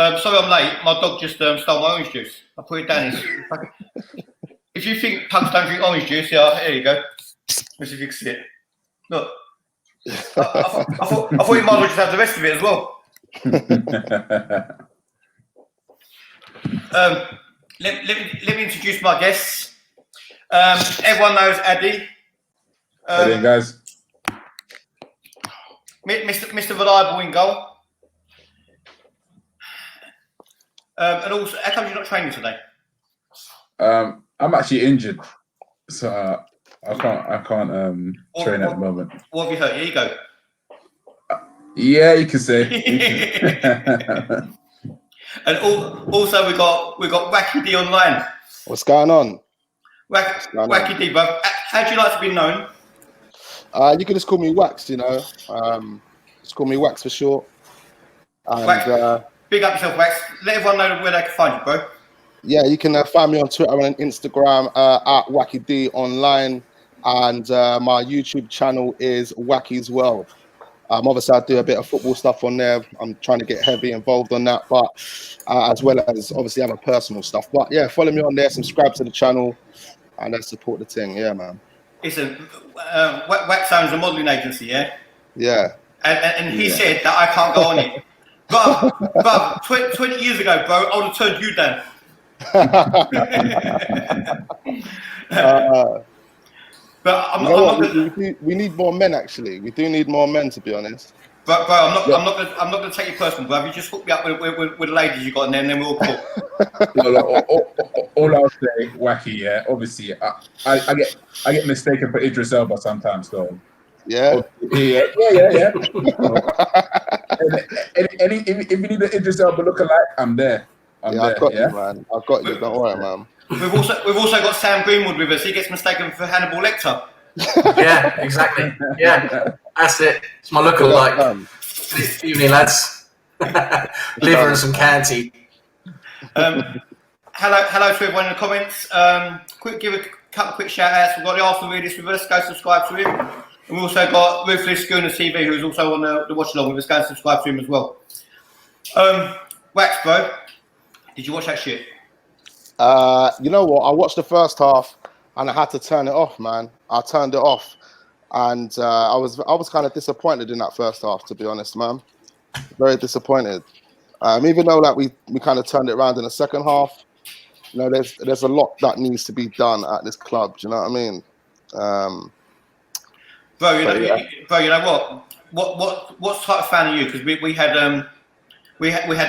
Sorry I'm late. My dog just stole my orange juice. I put it down. If you think pugs don't drink orange juice, yeah, here you go. Let's see if you can see it. Look. I thought you might as well just have the rest of it as well. Let me introduce my guests. Everyone knows Addy. How you doing, guys? Mr. Reliable in goal. And also, how come you're not training today? I'm actually injured, so I can't train at the moment. What have you hurt? Here you go. Yeah, you can say. And also we got Wacky D online. What's going on? Wacky D, bro. How do you like to be known? You can just call me Wax, you know. Just call me Wax for short. And, Wax, big up yourself, Wax. Let everyone know where they can find you, bro. Yeah, you can find me on Twitter and Instagram at Wacky D Online, and my YouTube channel is Wacky's World. Obviously, I do a bit of football stuff on there. I'm trying to get heavy involved on that, but as well as obviously other personal stuff. But yeah, follow me on there, subscribe to the channel, and let's support the thing. Yeah, man. Listen, Wax owns a modelling agency, yeah? Yeah. And he said that I can't go on it. But 20 years ago, bro, I would have turned you down. We need more men, actually. We do need more men, to be honest. But bro, I'm not gonna take you personal, bro. You just hook me up with the ladies you got, and then we're all cool. All I'll say, Wacky, yeah. Obviously, I get mistaken for Idris Elba sometimes, though. Yeah. Yeah. If you need an Idris Elba lookalike, I'm there. I got you, man. I got you. Don't worry, man. We've also got Sam Greenwood with us. He gets mistaken for Hannibal Lecter. Yeah, exactly. Yeah, that's it. It's my lookalike. Evening, lads. Liver and some canty. Hello to everyone in the comments. Give a couple of quick shout outs. We've got the Arsenal Realist with us. Go subscribe to him. And we've also got Ruthless Schooner TV, who's also on the watch along with us. Go and subscribe to him as well. Wax, bro, did you watch that shit? You know what? I watched the first half and I had to turn it off, man. I turned it off, and I was kind of disappointed in that first half, to be honest, man. Very disappointed. Even though like we kind of turned it around in the second half, you know, there's a lot that needs to be done at this club. Do you know what I mean? Bro, you know what type of fan are you? Because we had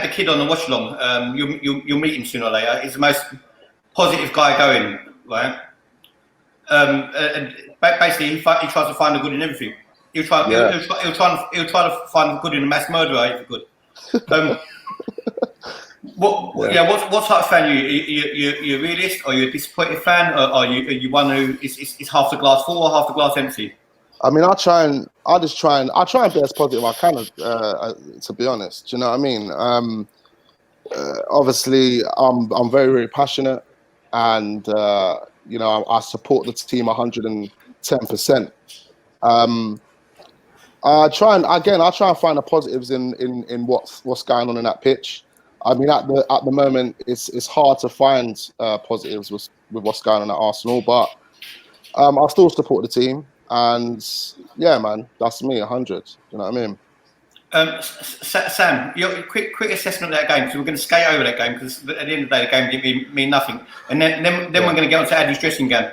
the kid on the watch along. You'll meet him sooner or later. He's the most positive guy going, right? And basically, he tries to find the good in everything. He'll try to find the good in a mass murderer if he could. What type of fan are you? You a realist? Are you a disappointed fan? Or are you one who is half the glass full or half the glass empty? I mean, I try and be as positive I can, to be honest. Do you know what I mean? Obviously, I'm very, very passionate, and you know, I support the team 110%. I try and find the positives in what's going on in that pitch. I mean, at the moment, it's hard to find positives with what's going on at Arsenal, but I'll still support the team. And yeah, man, that's me, 100. You know what I mean? Sam, your quick assessment of that game, because we're going to skate over that game, because at the end of the day, the game didn't mean nothing. And then we're going to get on to Addy's dressing gown.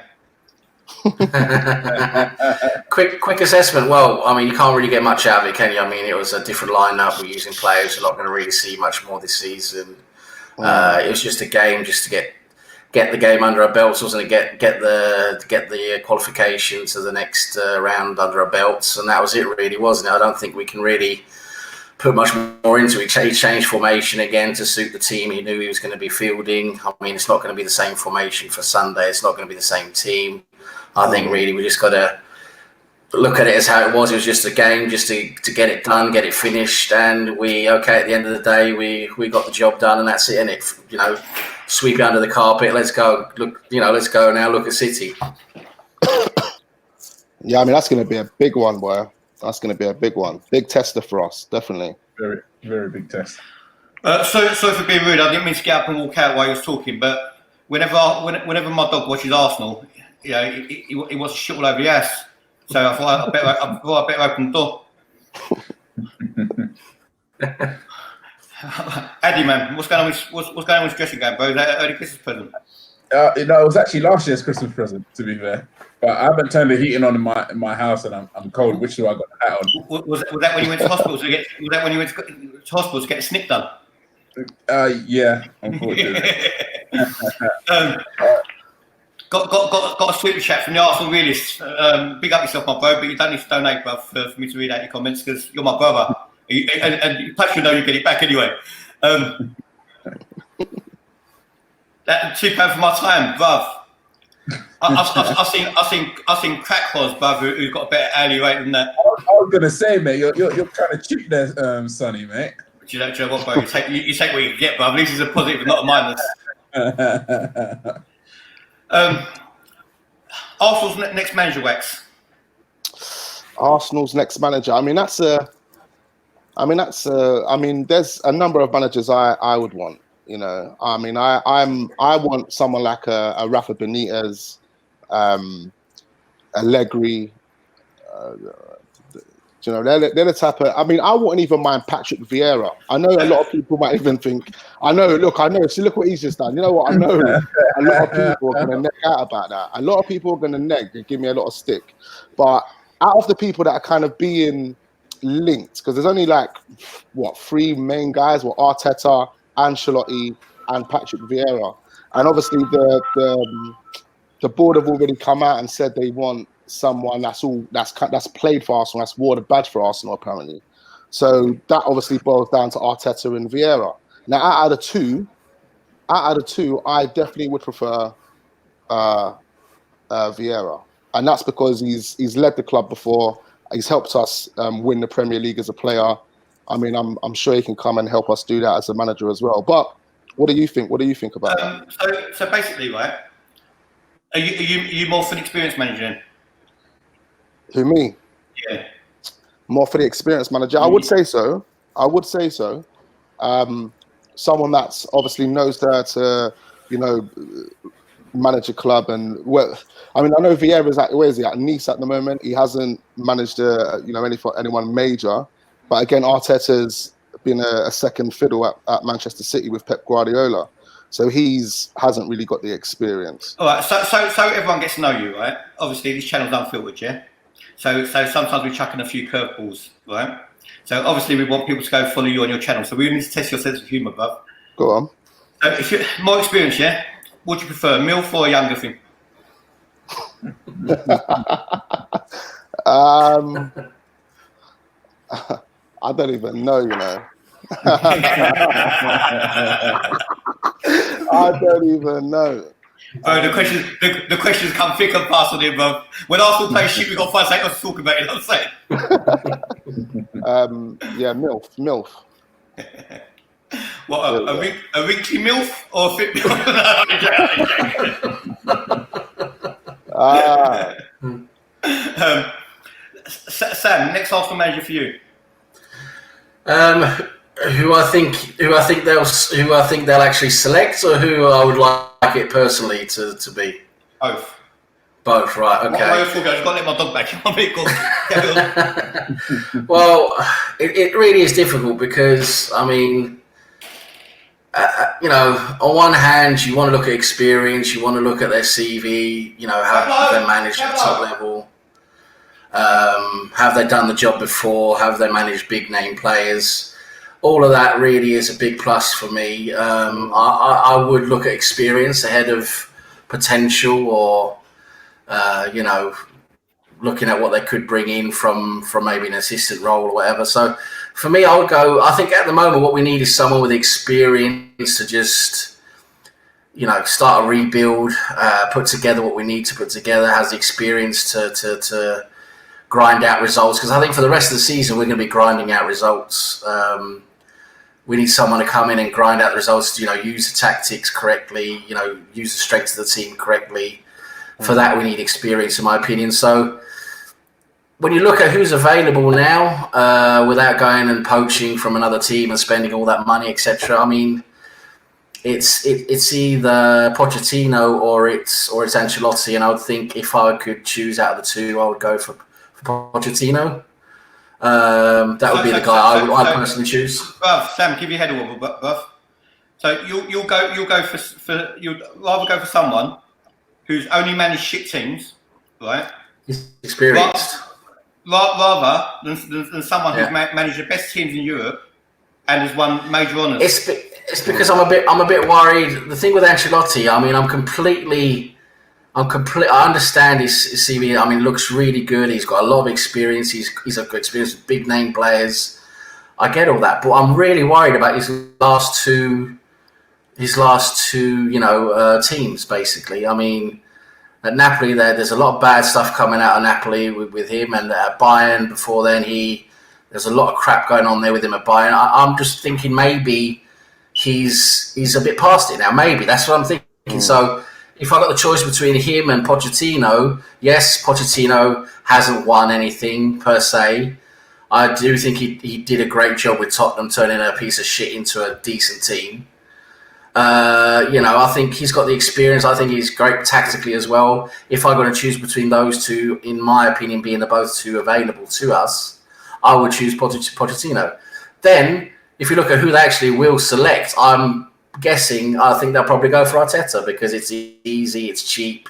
Quick assessment. Well, I mean, you can't really get much out of it, can you? I mean, it was a different lineup. We're using players we're not going to really see much more this season. It was just a game, just to get the game under our belts, wasn't it? Get the qualification to the next round under our belts, and that was it, really, wasn't it? I don't think we can really put much more into it. He changed formation again to suit the team he knew he was going to be fielding. I mean, it's not going to be the same formation for Sunday. It's not going to be the same team. I think really we just got to look at it as how it was. It was just a game, just to get it done, get it finished, and at the end of the day, we got the job done, and that's it. And it, you know, sweep it under the carpet. Let's go. Look, you know, let's go now. Look at City. Yeah, I mean, that's going to be a big one, boy. That's going to be a big one. Big tester for us, definitely. Very, very big test. Sorry for being rude. I didn't mean to get up and walk out while you was talking, but whenever my dog watches Arsenal, you know, he wants to shit all over the house. So I thought I better open the door. Addy, man, what's going on with dressing gown, bro? Is that an early Christmas present? It was actually last year's Christmas present, to be fair. But I haven't turned the heating on in my house, and I'm cold. Which do I got the hat on? Was that when you went to hospital to get? Was that when you went to hospital to get a snip done? Yeah, unfortunately. Got a super chat from the Arsenal realist. Big up yourself, my bro, but you don't need to donate, bro, for me to read out your comments because you're my brother, and perhaps you know you get it back anyway. That £2 for my time, bruv. I've seen crack horse, bruv, who's got a better hourly rate than that. I was gonna say, mate, you're kind of cheap there, Sonny, mate. Do you know what, bro? You take what you get, bruv. At least it's a positive, not a minus. Arsenal's next manager, Wax. Arsenal's next manager. I mean, there's a number of managers I would want. You know, I mean, I want someone like a Rafa Benitez, Allegri. You know, they're the type of. I mean, I wouldn't even mind Patrick Vieira. I know a lot of people might even think. I know. See, look what he's just done. You know what? I know a lot of people are going to neg out about that. A lot of people are going to neg and give me a lot of stick. But out of the people that are kind of being linked, because there's only like three main guys: Arteta, Ancelotti, and Patrick Vieira. And obviously, the board have already come out and said they want someone that's played for Arsenal, that's wore the badge for Arsenal apparently. So that obviously boils down to Arteta and Vieira. Now, out of the two, I definitely would prefer Vieira, and that's because he's led the club before. He's helped us win the Premier League as a player. I mean, I'm sure he can come and help us do that as a manager as well. But what do you think? What do you think about that? So basically, right? Are you more for an experienced manager then? Who, me? Yeah. More for the experienced manager. I would say so. Someone that's obviously knows how to, manage a club. And I know Vieira's where is he at? Nice at the moment. He hasn't managed anyone major. But again, Arteta's been a second fiddle at Manchester City with Pep Guardiola. So hasn't really got the experience. All right, so everyone gets to know you, right? Obviously, this channel's unfiltered, yeah? So sometimes we chuck in a few curveballs, right? So obviously we want people to go follow you on your channel. So we need to test your sense of humour, bruv. Go on. So if you're more experienced, yeah? What do you prefer, MILF or a younger thing? I don't even know, I don't even know. Bro, the questions come thick and fast on him, bro. When Arsenal play shit, we got 5 seconds to talk about it. You know what I'm saying? Yeah, MILF. What a wrinkly MILF or a fit MILF? Sam, next Arsenal manager for you. Who I think they'll actually select, or who I would like it personally to be? Both, right? Okay. I've got to let my dog back. Well, it really is difficult because on one hand you want to look at experience, you want to look at their CV, how they managed at the top level. Have they done the job before? Have they managed big name players? All of that really is a big plus for me. I would look at experience ahead of potential, or looking at what they could bring in from maybe an assistant role or whatever. So for me, I think at the moment what we need is someone with experience to just start a rebuild, put together what we need to put together, has the experience to grind out results, because I think for the rest of the season we're going to be grinding out results. We need someone to come in and grind out the results, use the tactics correctly, use the strengths of the team correctly. For that we need experience, in my opinion. So when you look at who's available now, without going and poaching from another team and spending all that money, etc. I mean, it's either Pochettino or it's Ancelotti, and I would think if I could choose out of the two, I would go for Pochettino. That would be the guy I'd personally choose. Bruv, Sam, give your head a wobble, bruv. So you'll rather go for someone who's only managed shit teams, right? He's experienced. Rather than someone who's managed the best teams in Europe and has won major honours. It's because I'm a bit worried. The thing with Ancelotti, I mean, I understand his CV. I mean, looks really good. He's got a lot of experience. He's got experience with big name players. I get all that, but I'm really worried about his last two, teams. Basically, I mean, at Napoli, there's a lot of bad stuff coming out of Napoli with him, and at Bayern before then, there's a lot of crap going on there with him at Bayern. I'm just thinking maybe he's a bit past it now. Maybe that's what I'm thinking. So if I got the choice between him and Pochettino, yes, Pochettino hasn't won anything per se. I do think he did a great job with Tottenham, turning a piece of shit into a decent team. I think he's got the experience. I think he's great tactically as well. If I'm going to choose between those two, in my opinion, being the both two available to us, I would choose Pochettino. Then, if you look at who they actually will select, I'm guessing I think they'll probably go for Arteta because it's easy, it's cheap,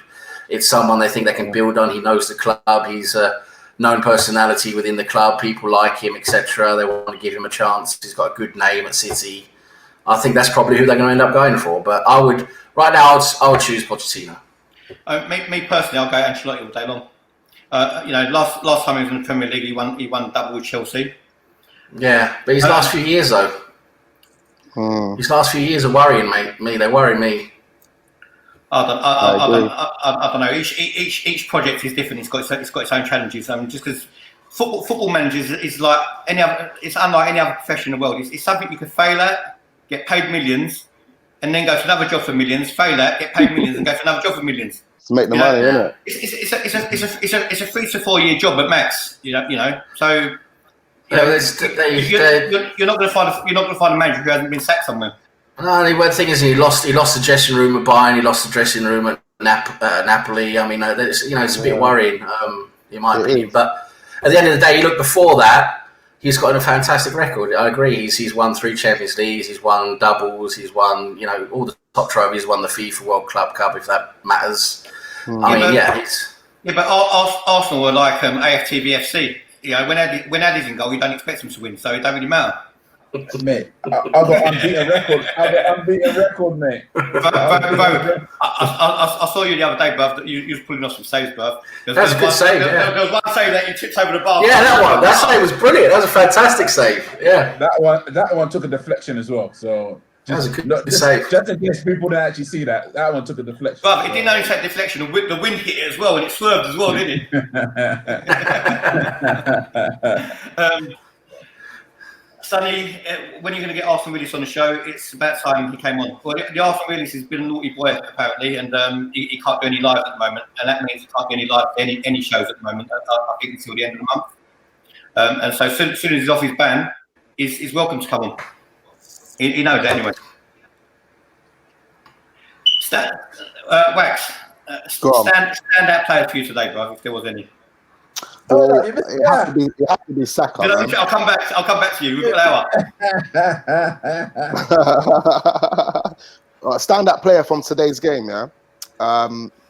it's someone they think they can build on. He knows the club. He's a known personality within the club. People like him, etc. They want to give him a chance. He's got a good name at City. I think that's probably who they're going to end up going for. But I would choose Pochettino. Me personally, I'll go Ancelotti all day long. Last time he was in the Premier League, he won double with Chelsea. Yeah, but his last few years though, his last few years are worrying me. They worry me. I don't know. Each project is different. It's got its own challenges. Just because football managers is like any other, it's unlike any other profession in the world. It's something you could fail at, get paid millions, and then go to another job for millions. Fail at, get paid millions, and go to another job for millions. To make the money, isn't it? It's a 3 to 4 year job at max. So. You're not going to find a manager who hasn't been sacked somewhere. No, the thing is, he lost the dressing room at Bayern. He lost the dressing room at Napoli. I mean, it's a bit worrying, in my opinion. But at the end of the day, you look before that, he's got a fantastic record. I agree. He's won 3 Champions Leagues. He's won doubles. He's won, all the top trophies. He's won the FIFA World Club Cup, if that matters. But Arsenal were like AFTVFC. When Addy's in goal, you don't expect him to win, so it don't really matter. Mate, I've got unbeaten record, mate. I saw you the other day, bruv. You was pulling off some saves, bruv. That's a good save. There was one save that you tipped over the bar. Yeah, that save was brilliant. That was a fantastic save. Yeah, that one took a deflection as well. So that was a good save. Just in case people don't actually see that one took a deflection. But it didn't only take deflection. The wind hit it as well, and it swerved as well, didn't it? Sonny, when are you going to get Arsenal Willis on the show? It's about time he came on. Well, the Arsenal Willis has been a naughty boy, apparently, and he can't do any live at the moment. And that means he can't do any live any shows at the moment, I think, until the end of the month. And so as soon as he's off his ban, he's welcome to come on. He knows that anyway. Wax, stand-out player for you today, bro, if there was any. It has to be Saka. I'll come back to you. We've got an hour. Stand-up player from today's game, yeah.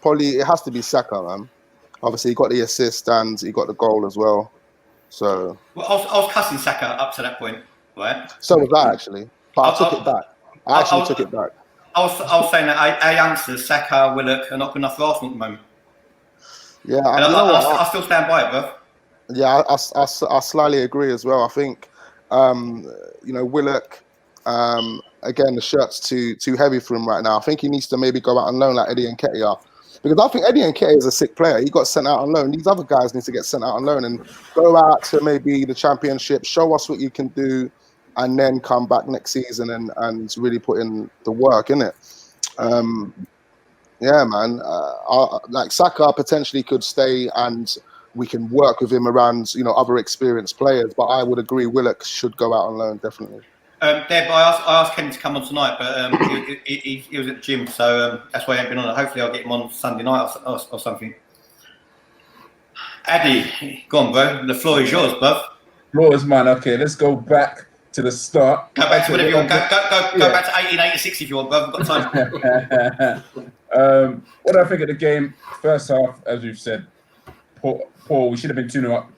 Probably it has to be Saka, man. Obviously, he got the assist and he got the goal as well. So. Well, I was cussing Saka up to that point, right? So was I actually, but I took it back. I actually took it back. I was saying that our youngsters, Saka, Willock, are not good enough for Arsenal at the moment. Yeah, I still stand by it, bro. Yeah, I slightly agree as well. I think, Willock, again, the shirt's too heavy for him right now. I think he needs to maybe go out on loan like Eddie Nketiah. Because I think Eddie Nketiah is a sick player. He got sent out on loan. These other guys need to get sent out on loan and go out to maybe the Championship, show us what you can do, and then come back next season and really put in the work, innit? Yeah, man. Like Saka potentially could stay and we can work with him around, other experienced players. But I would agree, Willock should go out on loan, definitely. Deb, I asked Kenny to come on tonight, but he was at the gym, so that's why he hasn't been on. Hopefully, I'll get him on Sunday night or something. Addy, go on, bro. The floor is yours, bruv. Floor is mine. Okay, let's go back to the start. Go back to whatever you want. Go back to 1886 if you want, bruv. We've got time. What do I think of the game? First half, as we've said, poor. We should have been 2-0 up.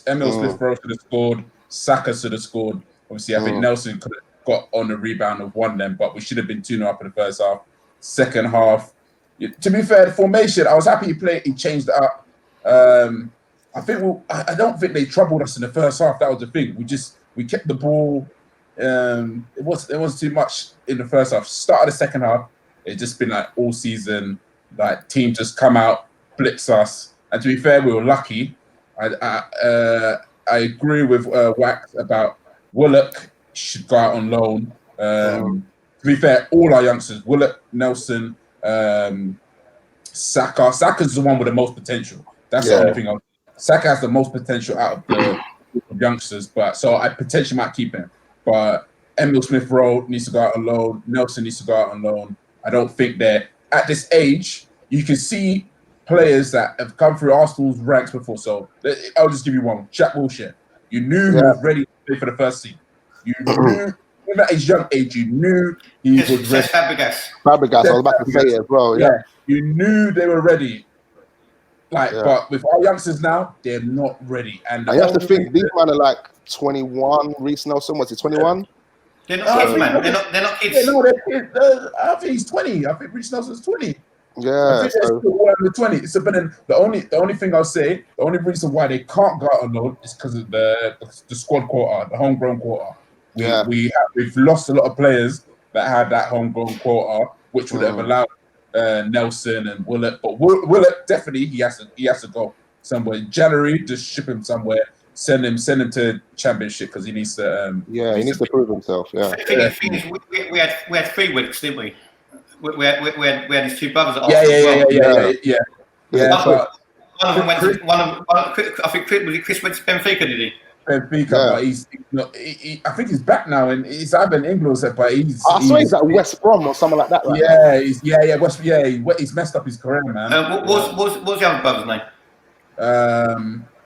Emil Smith-Rowe should have scored. Saka should have scored. Obviously, I think Nelson could have got on the rebound and won them, but we should have been 2-0 up in the first half. Second half, to be fair, the formation, I was happy he changed it up. I don't think they troubled us in the first half. That was the thing. We kept the ball. It wasn't too much in the first half. Start of the second half, it's just been like all season, like teams just come out, blitz us. And to be fair, we were lucky. I agree with Wax about Willock should go out on loan. To be fair, all our youngsters, Willock, Nelson, Saka. Saka's the one with the most potential. That's the only thing. Saka has the most potential out of the youngsters, so I potentially might keep him. But Emil Smith-Rowe needs to go out on loan. Nelson needs to go out on loan. I don't think they're at this age. You can see players that have come through Arsenal's ranks before. So I'll just give you one. Jack Wilshere. You knew he was ready to play for the first team. You knew, even at his young age, you knew he was ready. Fabregas, I was about to say it as well. Yeah. You knew they were ready. But with our youngsters now, they're not ready. And you have to think, these men are like 21. Reece Nelson, what's he, 21? They're not kids, man. They're not kids. Yeah, no, they're kids. I think he's 20. I think Reece Nelson's 20. Yeah. They're 20. So, but then the only thing I'll say, the only reason why they can't go out on loan is because of the squad quota, the homegrown quota. We've lost a lot of players that had that homegrown quota, which would have allowed Nelson and Willock. But Willock, definitely he has to go somewhere in January. Just ship him somewhere. Send him to Championship because he needs to. He needs to prove himself. Yeah. The thing is, we had 3 Willocks, didn't we? We had his 2 brothers. At Yeah. But one of them went. I think Chris went to Benfica, did he? Benfica, but he's not. I think he's back now, and he's either in England or but he's. I saw he's at West Brom or something like that. Right? He's messed up his career, man. What's the other brother's name?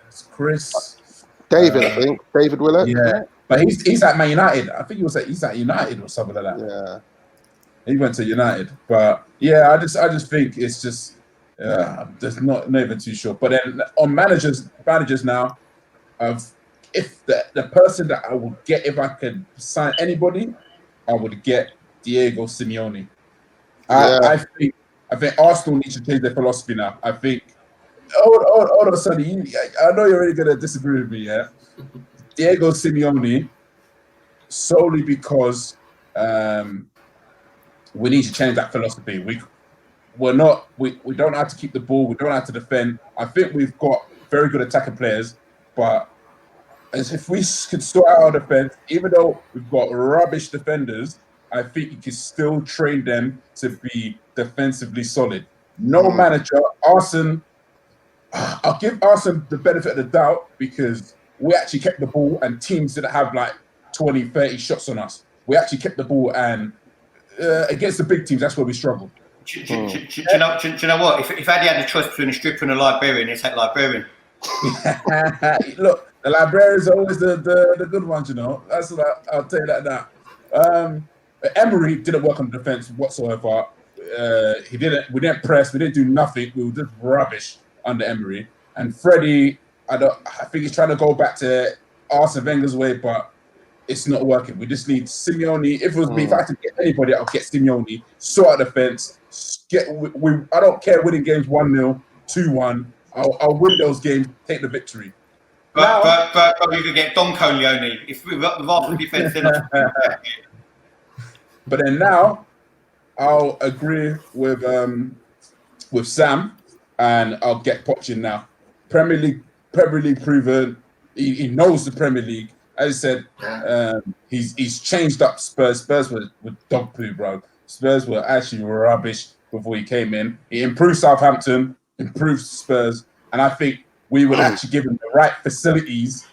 It's Chris. David, I think. David Willock. Yeah. But he's at Man United. I think he's at United or something like that. Yeah. He went to United. But yeah, I just think it's just there's not even too sure. But then on managers now, if the person that I would get if I could sign anybody, I would get Diego Simeone. I think Arsenal needs to change their philosophy now. I think all of a sudden, I know you're really gonna disagree with me, yeah. Diego Simeone, solely because we need to change that philosophy. We don't know how to keep the ball. We don't know how to defend. I think we've got very good attacking players, but as if we could sort out our defense, even though we've got rubbish defenders, I think you can still train them to be defensively solid. No manager, Arsene. I'll give Arsene the benefit of the doubt because we actually kept the ball and teams didn't have like 20, 30 shots on us. We actually kept the ball and against the big teams, that's where we struggled. Do you know what? If Addy had the choice between a stripper and a librarian, he'd take librarian. Look, the librarian is always the good ones, you know. That's what I'll tell you that now. Emery didn't work on defense whatsoever. We didn't press, we didn't do nothing. We were just rubbish under Emery. And Freddie, I think he's trying to go back to Arsene Wenger's way, but it's not working. We just need Simeone. If it was me, if I had to get anybody, I'll get Simeone. Sort out defense. I don't care winning games 1-0, 2-1. I'll win those games, take the victory. But you could get Don Corleone if we've got the Arsenal defense. But then now, I'll agree with Sam, and I'll get Poch in now. Premier League proven. He knows the Premier League. As I said, he's changed up Spurs. Spurs were dog poo, bro. Spurs were actually rubbish before he came in. He improved Southampton, improved Spurs, and I think we would actually give him the right facilities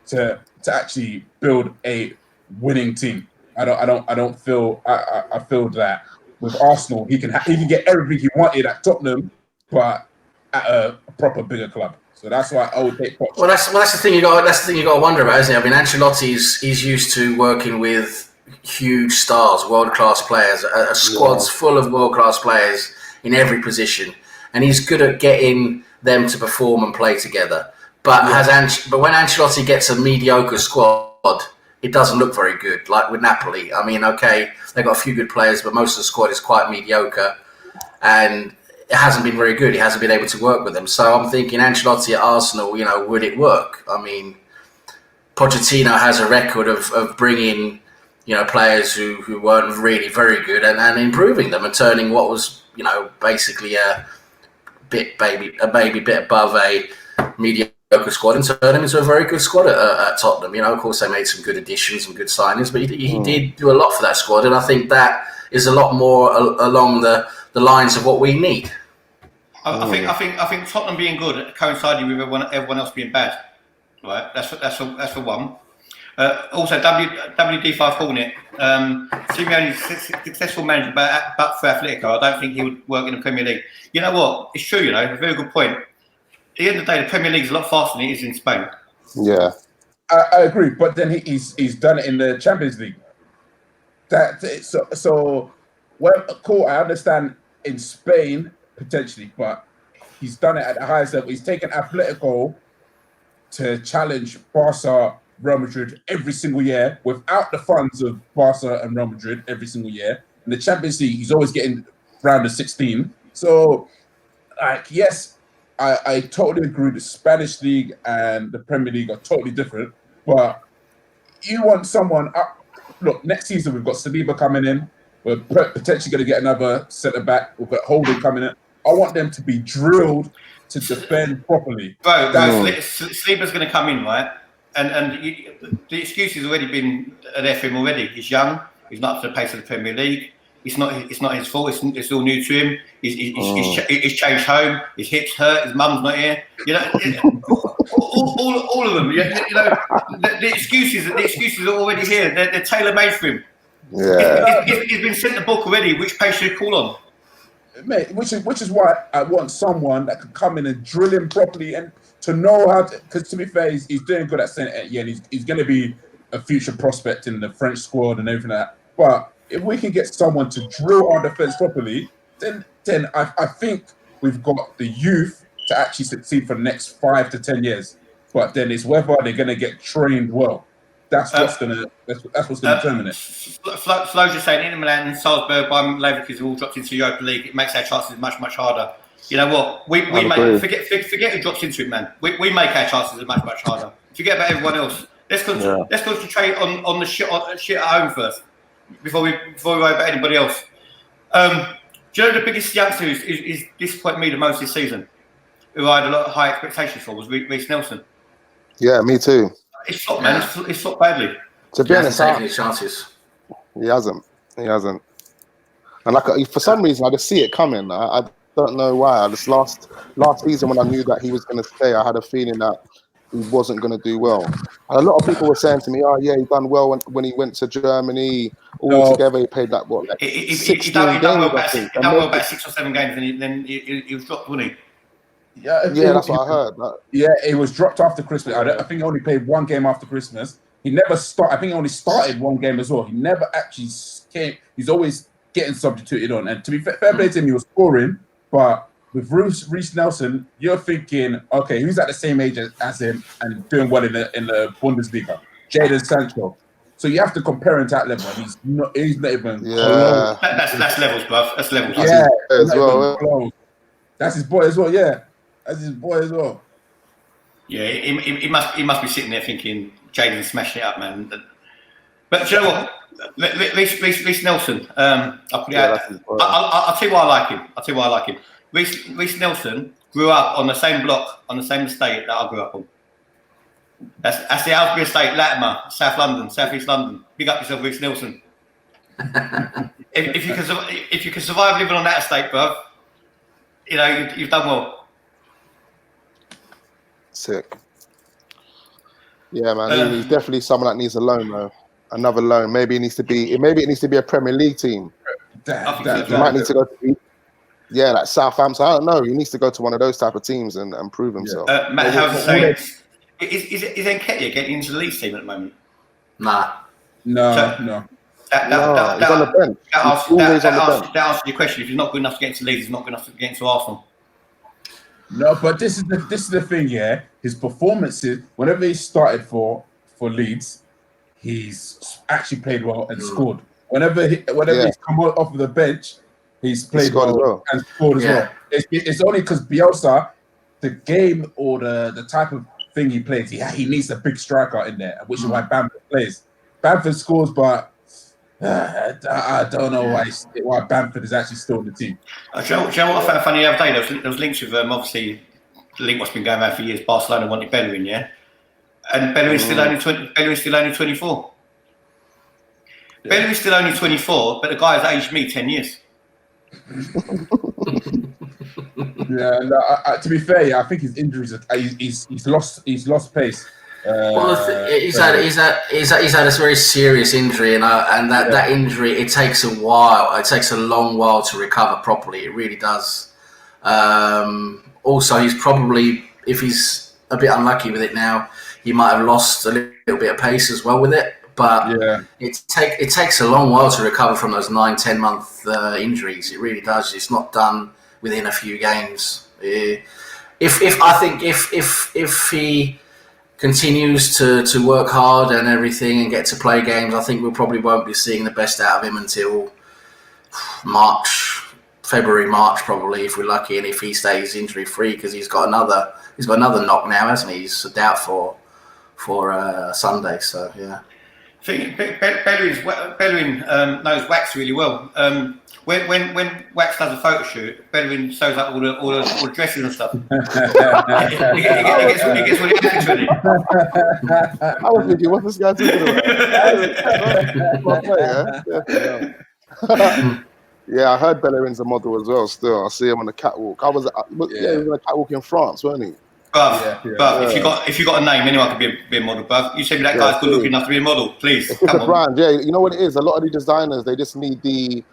to actually build a winning team. I don't feel. I feel that with Arsenal, he can get everything he wanted at Tottenham, but at a proper bigger club. So that's why I would take Poch. Well, that's the thing you got. That's the thing you got to wonder about, isn't it? I mean, Ancelotti's he's used to working with huge stars, world class players, a squad's full of world class players in every position, and he's good at getting them to perform and play together. But but when Ancelotti gets a mediocre squad, it doesn't look very good. Like with Napoli, I mean, okay, they've got a few good players, but most of the squad is quite mediocre, and it hasn't been very good. He hasn't been able to work with them. So I'm thinking Ancelotti at Arsenal, would it work? I mean, Pochettino has a record of bringing, players who weren't really very good and improving them and turning what was, basically a maybe bit above a mediocre squad and turn them into a very good squad at Tottenham. Of course, they made some good additions and good signings, but he did do a lot for that squad, and I think that is a lot more along the lines of what we need. I think Tottenham being good coincided with everyone else being bad. Right, that's for one. Also, WD5 Hornet, Simeone is a successful manager, but for Atletico, I don't think he would work in the Premier League. You know what? It's true. A very good point. At the end of the day, the Premier League is a lot faster than it is in Spain. Yeah, I agree, but then he's done it in the Champions League. Well, cool. I understand in Spain potentially, but he's done it at the highest level. He's taken Atletico to challenge Barca, Real Madrid every single year without the funds of Barca and Real Madrid every single year. In the Champions League, he's always getting round of 16. So, yes, I totally agree. The Spanish League and the Premier League are totally different, but you want someone up. Look, next season we've got Saliba coming in. We're potentially going to get another centre back. We've got Holding coming in. I want them to be drilled to defend properly. Bro, Saliba's going to come in, right? And the excuse has already been there for him already. He's young. He's not up to the pace of the Premier League. It's not his fault. It's all new to him. He's changed home. His hips hurt. His mum's not here. All of them. The excuses are already here. They're tailor made for him. Yeah. He's been sent the book already. Which page should he call on? Mate, which is why I want someone that can come in and drill him properly and to know how to. Because to be fair, he's doing good at centre. Yeah, and he's going to be a future prospect in the French squad and everything like that. But if we can get someone to drill our defense properly, then I think we've got the youth to actually succeed for the next 5 to 10 years. But then it's whether they're going to get trained well. That's what's going to determine it. Flo's just saying Inter Milan, Salzburg, Bayern Leverkusen all dropped into the Europa League. It makes our chances much harder. You know what? We make forget who drops into it, man. We make our chances much harder. Forget about everyone else. Let's concentrate on the shit at home first before we worry about anybody else. Do you know the biggest youngster is disappointed me the most this season? Who I had a lot of high expectations for was Reece Nelson. Yeah, me too. It's flopped, man. It's flopped badly. To be honest, taking his chances. He hasn't. And for some reason, I just see it coming. I don't know why. This last season, when I knew that he was going to stay, I had a feeling that he wasn't going to do well. And a lot of people were saying to me, "Oh, yeah, he done well when he went to Germany. Altogether, he played that what? Like he done well about 6 or 7 games, and then he was dropped, wasn't he? Yeah, that's what I heard. Yeah, he was dropped after Christmas. I think he only played 1 game after Christmas. He never started. I think he only started 1 game as well. He never actually came. He's always getting substituted on. And to be fair play to him, he was scoring. But with Reece Nelson, you're thinking, okay, who's at the same age as him and doing well in the Bundesliga? Jadon Sancho. So you have to compare him to that level. And he's not even close. That's levels, bruv. That's levels. Yeah, as well. That's his boy as well. Yeah. As his boy as well. Yeah, he must be sitting there thinking, Jadon's smashing it up, man. But do you know what? Reece Nelson. I'll tell you why I like him. Reece Nelson grew up on the same block, on the same estate that I grew up on. That's the Aylesbury estate, Latimer, South London, South East London. Big up yourself, Reece Nelson. if you can survive living on that estate, bruv, you've done well. Sick. Yeah, man. He's definitely someone that needs a loan, though. Another loan. Maybe it needs to be a Premier League team. He might need to go to, like Southampton. I don't know. He needs to go to one of those type of teams and prove himself. Matt, how's it saying? Is Nketiah getting into the Leeds team at the moment? Nah. No. He's on the bench. That answers your question. If he's not good enough to get into Leeds, he's not good enough to get into Arsenal. No, but this is the thing, yeah. His performances, whenever he started for Leeds, he's actually played well and scored. Whenever he's come off of the bench, he's played well and scored as well. It's only because Bielsa, the game or the type of thing he plays, he needs a big striker in there, which is why Bamford plays. Bamford scores, but I don't know why Bamford is actually still in the team. Do you know what I found funny the other day? There was links with obviously the link what's been going around for years. Barcelona wanted Bellerin, yeah, and Bellerin's still only 24. Yeah. Bellerin's still only 24, but the guy has aged me 10 years. To be fair, I think his injuries he's lost pace. He's had a very serious injury, and that injury, it takes a while. It takes a long while to recover properly. It really does. Also, he's probably, if he's a bit unlucky with it now, he might have lost a little bit of pace as well with it. But it takes a long while to recover from those 9-10 month injuries. It really does. It's not done within a few games. If he continues to work hard and everything and get to play games, I think we probably won't be seeing the best out of him until February, March probably, if we're lucky, and if he stays injury free, because he's got another knock now, hasn't he? He's out for Sunday, so yeah. I think Bellerin knows Wax really well. When Wax does a photo shoot, Bellerin shows up all the dresses and stuff. he gets all the outfits ready. I was thinking, what's this guy talking about? Yeah, I heard Bellerin's a model as well. Still, I see him on the catwalk. He was on a catwalk in France, wasn't he? But if you got a name, anyone can be a model. But you said that guy's good looking enough to be a model. Please, it's a brand. Yeah, you know what it is. A lot of the designers, they just need the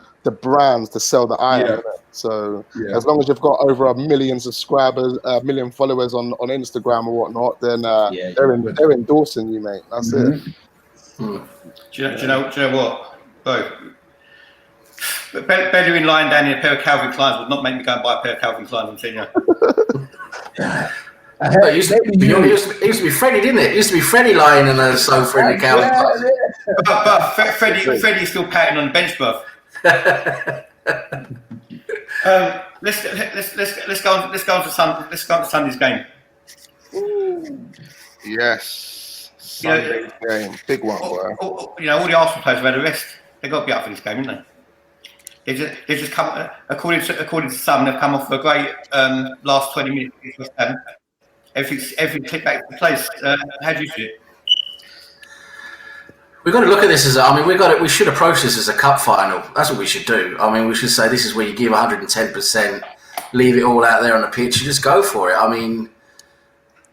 brands to sell the item. So as long as you've got over 1 million subscribers, 1 million followers on Instagram or whatnot, then they're endorsing you, mate. That's it. Do you know what, bro? Bellerin lying down in a pair of Calvin Kleins would not make me go and buy a pair of Calvin Kleins. I'm telling you. It used to be Freddie, didn't it? It used to be Freddie lying in a sofa in the Calvin Kleins. But Freddie's still patting on the bench, bruv. Let's go on to Sunday's game. Yes, Sunday's game, big one, boy. All the Arsenal players have had a rest. They've got to be up for this game, haven't they? They've just come, according to some, they've come off a great last 20 minutes. Everything clicked back into place. How do you see it? We've got to look at this as we should approach this as a cup final. That's what we should do. I mean, we should say this is where you give 110%, leave it all out there on the pitch, and just go for it. I mean,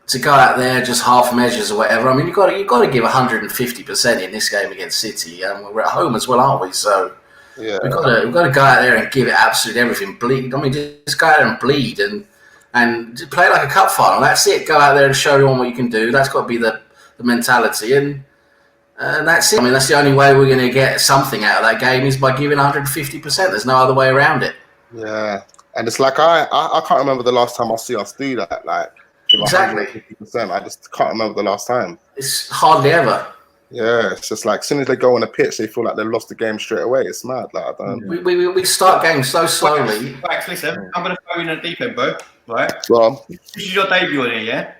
to go out there just half measures or whatever. I mean, you've got to give 150% in this game against City, and we're at home as well, aren't we? So we've got to go out there and give it absolutely everything. Bleed. I mean, just go out there and bleed and play like a cup final. That's it. Go out there and show everyone what you can do. That's got to be the mentality, and that's it. I mean, that's the only way we're going to get something out of that game is by giving 150%. There's no other way around it. Yeah, and it's like I can't remember the last time I see us do that. Like exactly 150%. I just can't remember the last time. It's hardly ever. Yeah, it's just like as soon as they go on the pitch, they feel like they lost the game straight away. It's mad. Like I don't. We start games so slowly. Wax, listen, I'm going to throw you in a deep end, bro. Right? Well, this is your debut on here, yeah?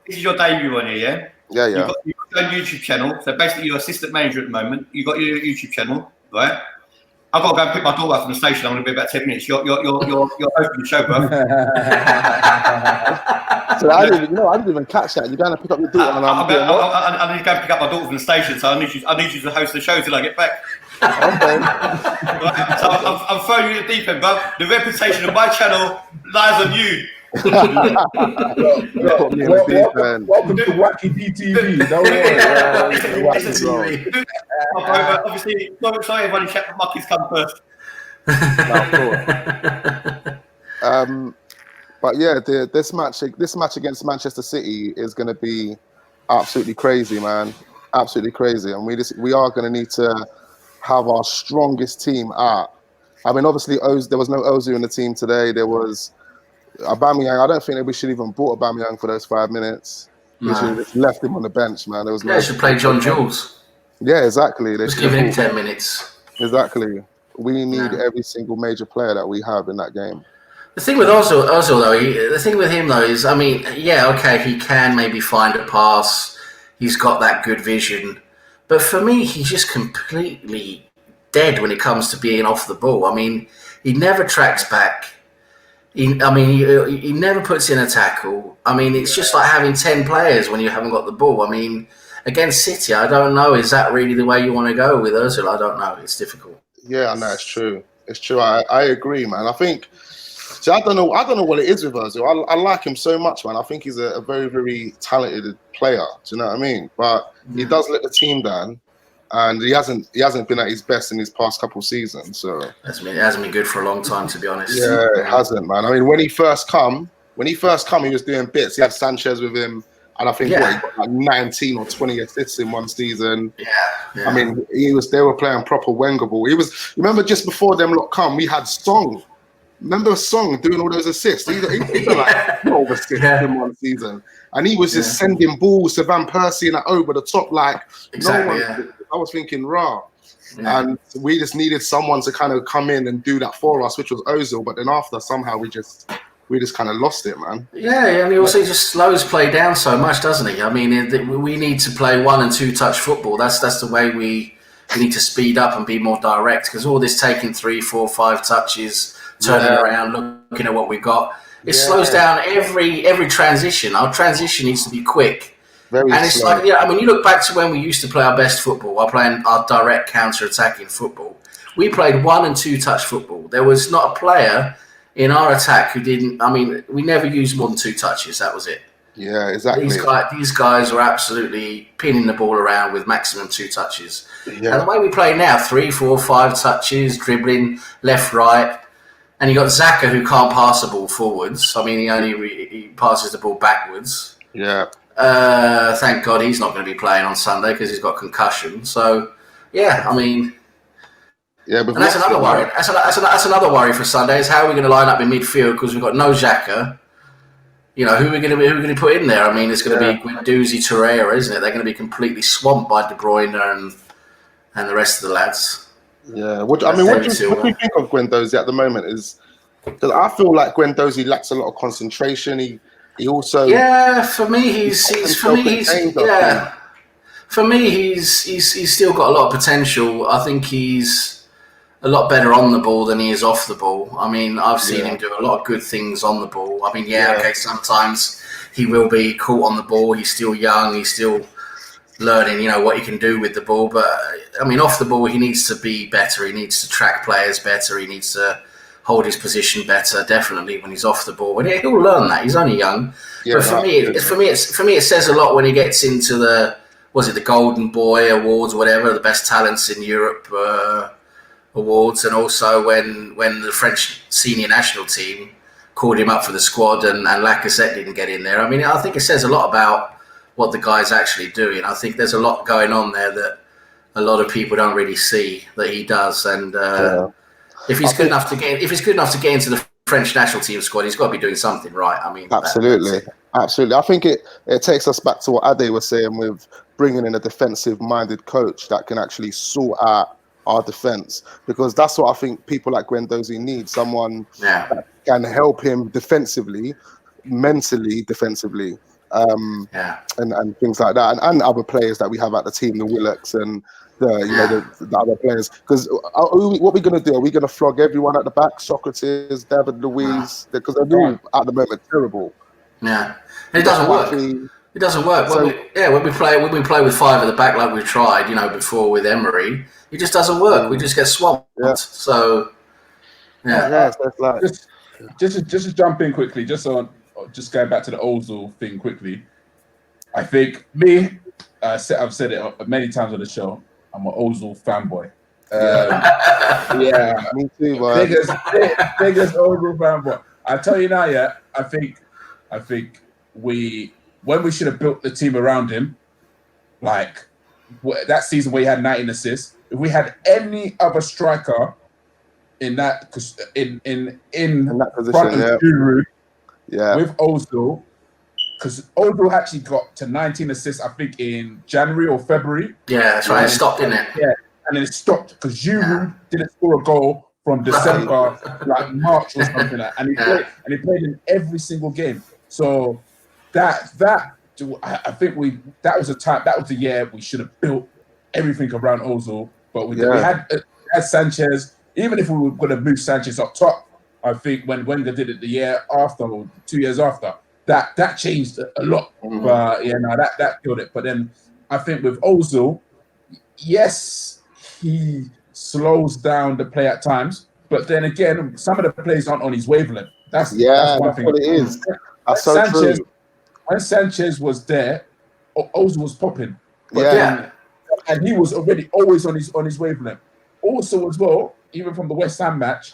This is your debut on here, yeah? Yeah. You've got your own YouTube channel. So basically, you're assistant manager at the moment. You've got your YouTube channel, right? I've got to go and pick my daughter up from the station. I'm going to be about 10 minutes. You're hosting the show, bro. So I didn't even catch that. You're going to pick up your daughter, and I need to go and pick up my daughter from the station. So I need you to host the show till I get back. Okay. Right, so I'm throwing you in the deep end, bro. The reputation of my channel lies on you. You put me in the deep end. Welcome to Wacky DTV. Don't worry. Obviously, not excited when the Muckies come first. But yeah, this match against Manchester City is going to be absolutely crazy, man. Absolutely crazy, and we are going to need to have our strongest team out. I mean, obviously, there was no Ozil in the team today. There was Aubameyang. I don't think that we should even brought Aubameyang for those 5 minutes. We should have just left him on the bench, man. There was They should play John Jules. Yeah, exactly. Just give him 10 minutes. Exactly. We need every single major player that we have in that game. The thing with Ozil though, the thing with him though is, I mean, yeah, okay, he can maybe find a pass. He's got that good vision, but for me, he's just completely dead when it comes to being off the ball. I mean, he never tracks back. He never puts in a tackle. I mean, it's just like having 10 players when you haven't got the ball. I mean, against City, I don't know. Is that really the way you want to go with Ozil? I don't know. It's difficult. Yeah, I know it's true. It's true. I agree, man. I think. See, I don't know what it is with Ozil. I like him so much, man. I think he's a very, very talented player. Do you know what I mean? But he does let the team down, and he hasn't been at his best in his past couple of seasons. So it hasn't been good for a long time, to be honest. Yeah, it hasn't, man. I mean, when he first come, he was doing bits. He had Sanchez with him, and I think he got like 19 or 20 assists in one season. Yeah. I mean, they were playing proper Wenger ball. Remember just before them lot come, we had Song. Remember Song doing all those assists? He did like 12 assists in one season. And he was just sending balls to Van Persie and over the top like exactly, no one. I was thinking, rah. Yeah. And we just needed someone to kind of come in and do that for us, which was Ozil. But then after, somehow we just kind of lost it, man. Yeah, and he also just slows play down so much, doesn't he? I mean, we need to play 1 and 2 touch football. That's the way we need to speed up and be more direct, because all this taking 3, 4, 5 touches, turning around, looking at what we got. It slows down every transition. Our transition needs to be quick. It's slow. Like, I mean, you look back to when we used to play our best football, our direct counter-attacking football. We played 1 and 2 touch football. There was not a player in our attack who didn't. I mean, we never used more than 2 touches. That was it. Yeah, exactly. These guys were absolutely pinning the ball around with maximum 2 touches. Yeah. And the way we play now, 3, 4, 5 touches, dribbling left, right. And you got Xhaka, who can't pass the ball forwards. I mean, he passes the ball backwards. Yeah. Thank God he's not going to be playing on Sunday because he's got concussion. So, yeah, I mean, but that's another worry. That's another worry for Sunday. Is how are we going to line up in midfield, because we've got no Xhaka. You know, who are we going to put in there? I mean, it's going to be Guendouzi, Torreira, isn't it? They're going to be completely swamped by De Bruyne and the rest of the lads. Yeah, what do you think of Guendouzi at the moment? Is because I feel like Guendouzi lacks a lot of concentration. He also for me he's still got a lot of potential. I think he's a lot better on the ball than he is off the ball. I mean, I've seen him do a lot of good things on the ball. I mean, okay, sometimes he will be caught on the ball. He's still young. He's still learning, what he can do with the ball. But, I mean, off the ball, he needs to be better. He needs to track players better. He needs to hold his position better, definitely, when he's off the ball. And he'll learn that. He's only young. Yeah, but for me, it says a lot when he gets into the Golden Boy Awards, whatever, the best talents in Europe awards, and also when the French senior national team called him up for the squad and Lacazette didn't get in there. I mean, I think it says a lot about what the guy's actually doing. I think there's a lot going on there that a lot of people don't really see that he does. And if he's good enough to get into the French national team squad, he's got to be doing something right. I mean, absolutely. I think it takes us back to what Ade was saying with bringing in a defensive-minded coach that can actually sort out our defense, because that's what I think people like Guendouzi need. Someone that can help him defensively, mentally defensively. And things like that, and other players that we have at the team, the Willocks and the other players. Because what we're going to do? Are we going to flog everyone at the back? Socrates, David Luiz, because they're all at the moment terrible. Yeah, and it doesn't work. It doesn't work. So, when we play with 5 at the back like we've tried, before with Emery, it just doesn't work. We just get swamped. Yeah. So just to jump in quickly, just on just going back to the Ozil thing quickly. I think me, I've said it many times on the show. I'm an Ozil fanboy. Yeah, Me too, man. biggest Ozil fanboy. I tell you now, yeah. I think when we should have built the team around him, like that season where he had 19 assists. If we had any other striker in that in that position, front of Giroud, yeah, with Ozil, because Ozil actually got to 19 assists, I think, in January or February. Yeah, that's right. It stopped, didn't it? Yeah, and then it stopped because Giroud didn't score a goal from December, like March or something like that. And he played in every single game. So I think that was the year we should have built everything around Ozil. But we had Sanchez. Even if we were going to move Sanchez up top, I think when Wenger did it the year after or 2 years after, that changed a lot. Mm-hmm. But that killed it. But then I think with Ozil, yes, he slows down the play at times. But then again, some of the plays aren't on his wavelength. That's one thing. What it is. That's so true. When Sanchez was there, Ozil was popping. And he was already always on his wavelength. Also, as well, even from the West Ham match,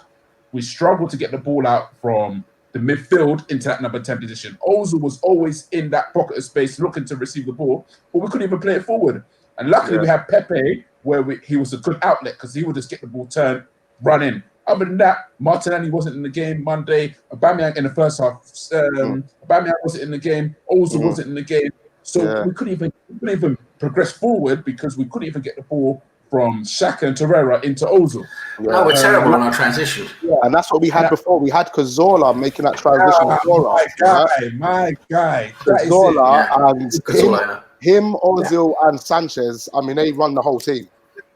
we struggled to get the ball out from the midfield into that number 10 position. Ozil was always in that pocket of space looking to receive the ball, but we couldn't even play it forward. And luckily, we had Pepe, where he was a good outlet because he would just get the ball turned, run in. Other than that, Martinelli wasn't in the game Monday. Aubameyang in the first half. Aubameyang wasn't in the game. Ozil wasn't in the game. So we couldn't even progress forward because we couldn't even get the ball from Xhaka and Torreira into Ozil. No, we're terrible on our transition. Yeah, and that's what we had before. We had Cazorla making that transition for us. My guy. Cazorla and him, Ozil, and Sanchez. I mean, they run the whole team.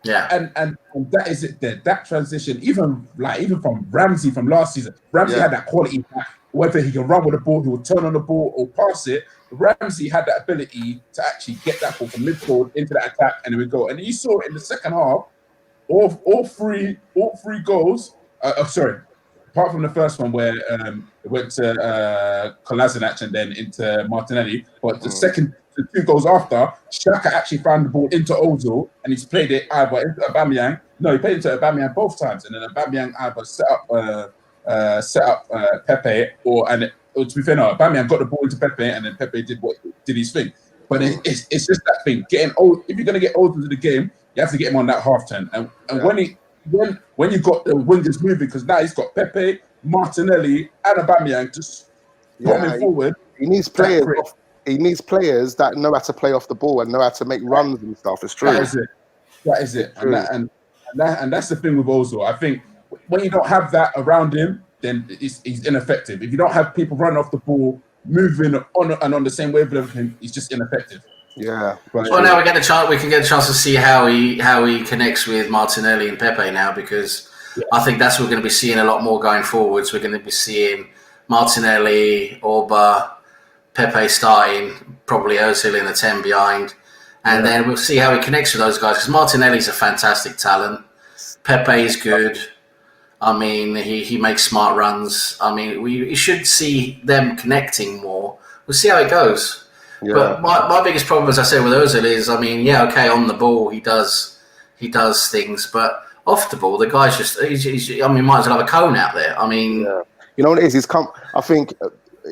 Yeah, and that is it there. That transition, even from Ramsey from last season, Ramsey had that quality. Whether he can run with the ball, he will turn on the ball or pass it. Ramsey had that ability to actually get that ball from midfield into that attack, and there we go. And you saw it in the second half. All three goals. Apart from the first one where it went to Kolasinac and then into Martinelli, but the two goals after, Xhaka actually found the ball into Ozil and he's played it either into Aubameyang. No, he played into Aubameyang both times, and then Aubameyang either set up Pepe or to be fair, no, Aubameyang got the ball into Pepe and then Pepe did his thing. But it's just that thing. If you're gonna get Ozil into the game, you have to get him on that half turn. And when you got the wingers moving, because now he's got Pepe, Martinelli, and Aubameyang just coming forward. He needs players. He needs players that know how to play off the ball and know how to make runs and stuff. It's true. That is it. And that's the thing with Ozil. I think when you don't have that around him, then he's ineffective. If you don't have people running off the ball, moving on the same wavelength with him, he's just ineffective. Yeah. Well, now we can get a chance to see how he connects with Martinelli and Pepe now, because I think that's what we're going to be seeing a lot more going forwards. We're going to be seeing Martinelli, Orba, Pepe starting, probably Ozil in the 10 behind, and then we'll see how he connects with those guys, because Martinelli's a fantastic talent. Pepe is good. I mean, he makes smart runs. I mean, we should see them connecting more. We'll see how it goes. Yeah. But my biggest problem, as I said, with Ozil is, I mean, on the ball he does things, but off the ball, the guy's just, might as well have a cone out there. I mean, you know what it is? I think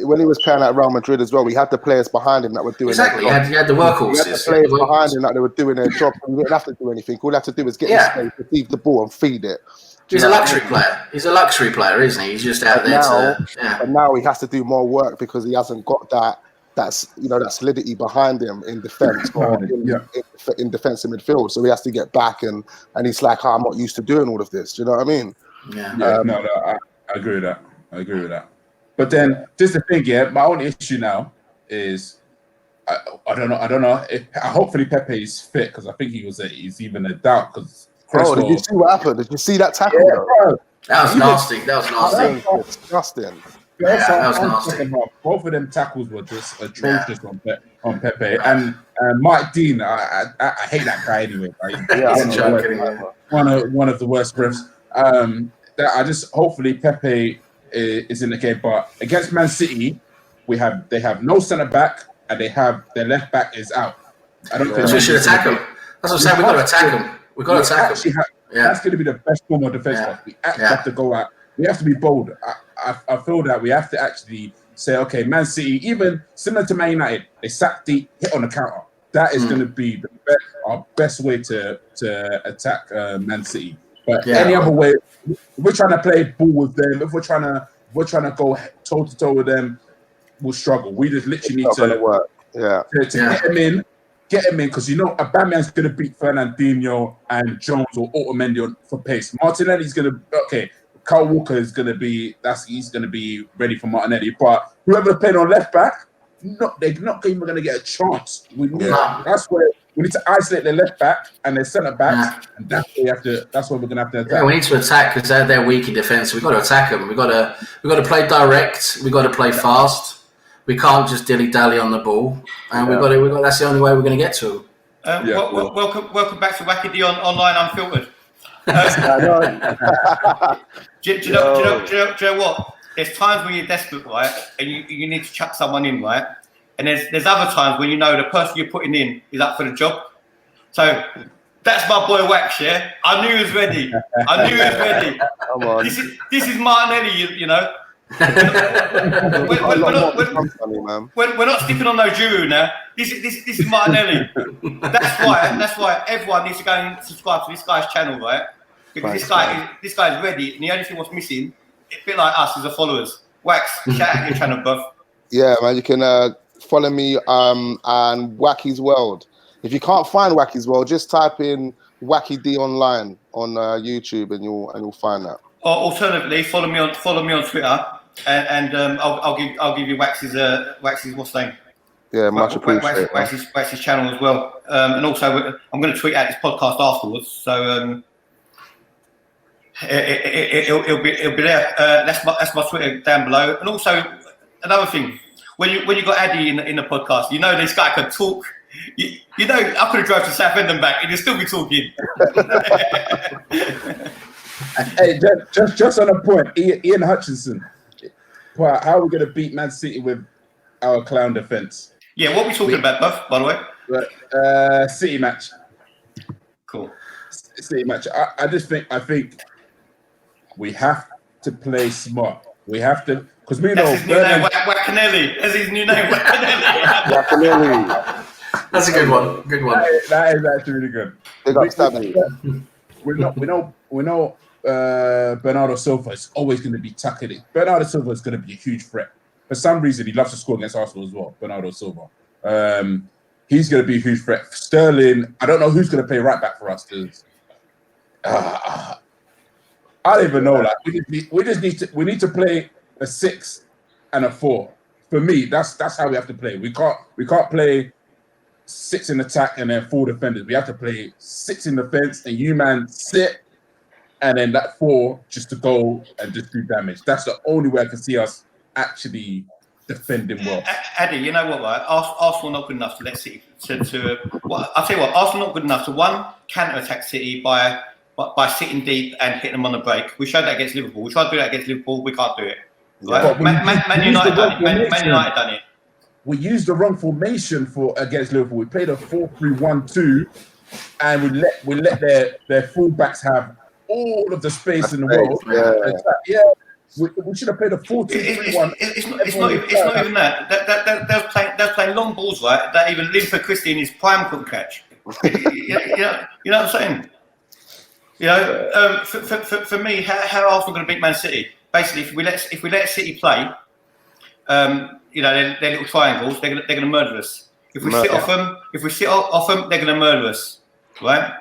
when he was playing at Real Madrid as well, we had the players behind him that were doing exactly. You had the workhorses. You had the players behind him that they were doing their job. And we didn't have to do anything. All we had to do was get his space, receive the ball, and feed it. He's a luxury player. He's a luxury player, isn't he? He's just out there. And now he has to do more work because he hasn't got that solidity behind him in defence or in defence and midfield. So he has to get back, and he's like, I'm not used to doing all of this. Do you know what I mean? I agree with that. But then, just the thing, my only issue now is I don't know. Hopefully Pepe is fit, because I think he's even a doubt. Because did you see what happened? Did you see that tackle? Yeah, bro. That was nasty. Disgusting. That was nasty. Both of them tackles were just atrocious on Pepe. And Mike Dean, I hate that guy anyway. One of the worst refs. I just hopefully Pepe is in the game, but against Man City, they have no centre back, and their left back is out. I don't think we should attack them. That's what I'm saying. We've got to attack them. We've got to attack them. That's going to be the best form of defence. We actually have to go out. We have to be bold. I feel that we have to actually say, okay, Man City, even similar to Man United, they sat deep, hit on the counter. That is going to be our best way to attack Man City. But any other way, if we're trying to play ball with them, if we're trying to go toe to toe with them, we'll struggle. We just literally need to get him in, because Aubameyang's going to beat Fernandinho and Jones or Otamendi for pace. Martinelli's going to Kyle Walker is going to be he's going to be ready for Martinelli, but whoever playing on left back, they're not even going to get a chance. That's where we need to isolate their left back and their centre backs, and that's what we're going to have to attack. Yeah, we need to attack because they're weak in defence. We've got to attack them. We've got to play direct. We've got to play fast. We can't just dilly-dally on the ball, and we've got to. That's the only way we're going to get to them. Welcome back to Wacky D Online Unfiltered. Do you know what? There's times when you're desperate, right, and you need to chuck someone in, right? And there's other times when the person you're putting in is up for the job. So that's my boy Wax, yeah? I knew he was ready. Come on. This is Martinelli, you know. We're not sticking on no Juru now. This is Martinelli. That's why everyone needs to go and subscribe to this guy's channel, right? Because this guy is ready, and the only thing what's missing, a bit like us, is the followers. Wax, shout out your channel, bruv. Yeah, man, you can follow me and Wacky's World. If you can't find Wacky's World, just type in Wacky D Online on YouTube, and you'll find that. Or alternatively, follow me on Twitter, and I'll give you Wax's what's name? Yeah, much appreciated. Wax's channel as well, and also I'm going to tweet out this podcast afterwards, so it'll be there. That's my Twitter down below, and also another thing, when you got Addy in the podcast, this guy could talk. I could have drove to Southend and back, and he'd still be talking. Hey, just on a point, Ian Hutchinson. How are we going to beat Man City with our clown defence? Yeah, what are we talking about, Buff, by the way? City match. Cool. City match. I think we have to play smart. We have to, because we know. That's his new name, Wackanelli. That's his new name, Wackanelli. That's a good one. Good one. That is actually really good. We know Bernardo Silva is always going to be tucking it. Bernardo Silva is going to be a huge threat. For some reason, he loves to score against Arsenal as well. Bernardo Silva. He's going to be a huge threat. Sterling. I don't know who's going to play right back for us. I don't even know. Like we need to play a 6 and a 4. For me, that's how we have to play. We can't play 6 in attack and then 4 defenders. We have to play 6 in defense and you man sit, and then that 4 just to go and just do damage. That's the only way I can see us actually defending well. Addy, you know what, right? Arsenal not good enough to let City I'll tell you what, Arsenal not good enough to counter-attack City by sitting deep and hitting them on the break. We showed that against Liverpool. We tried to do that against Liverpool. We can't do it. Right? Man United done it. We used the wrong formation against Liverpool. We played a 4-3-1-2, and we let their fullbacks have all of the space in the world. We should have played a 4-2-3-1. It's not even that. They're playing long balls, right? That even Linford Christie in his prime couldn't catch. You know what I'm saying? For me, how are Arsenal going to beat Man City? Basically, if we let City play, their little triangles, they're going to murder us. If we sit off them, they're going to murder us, right?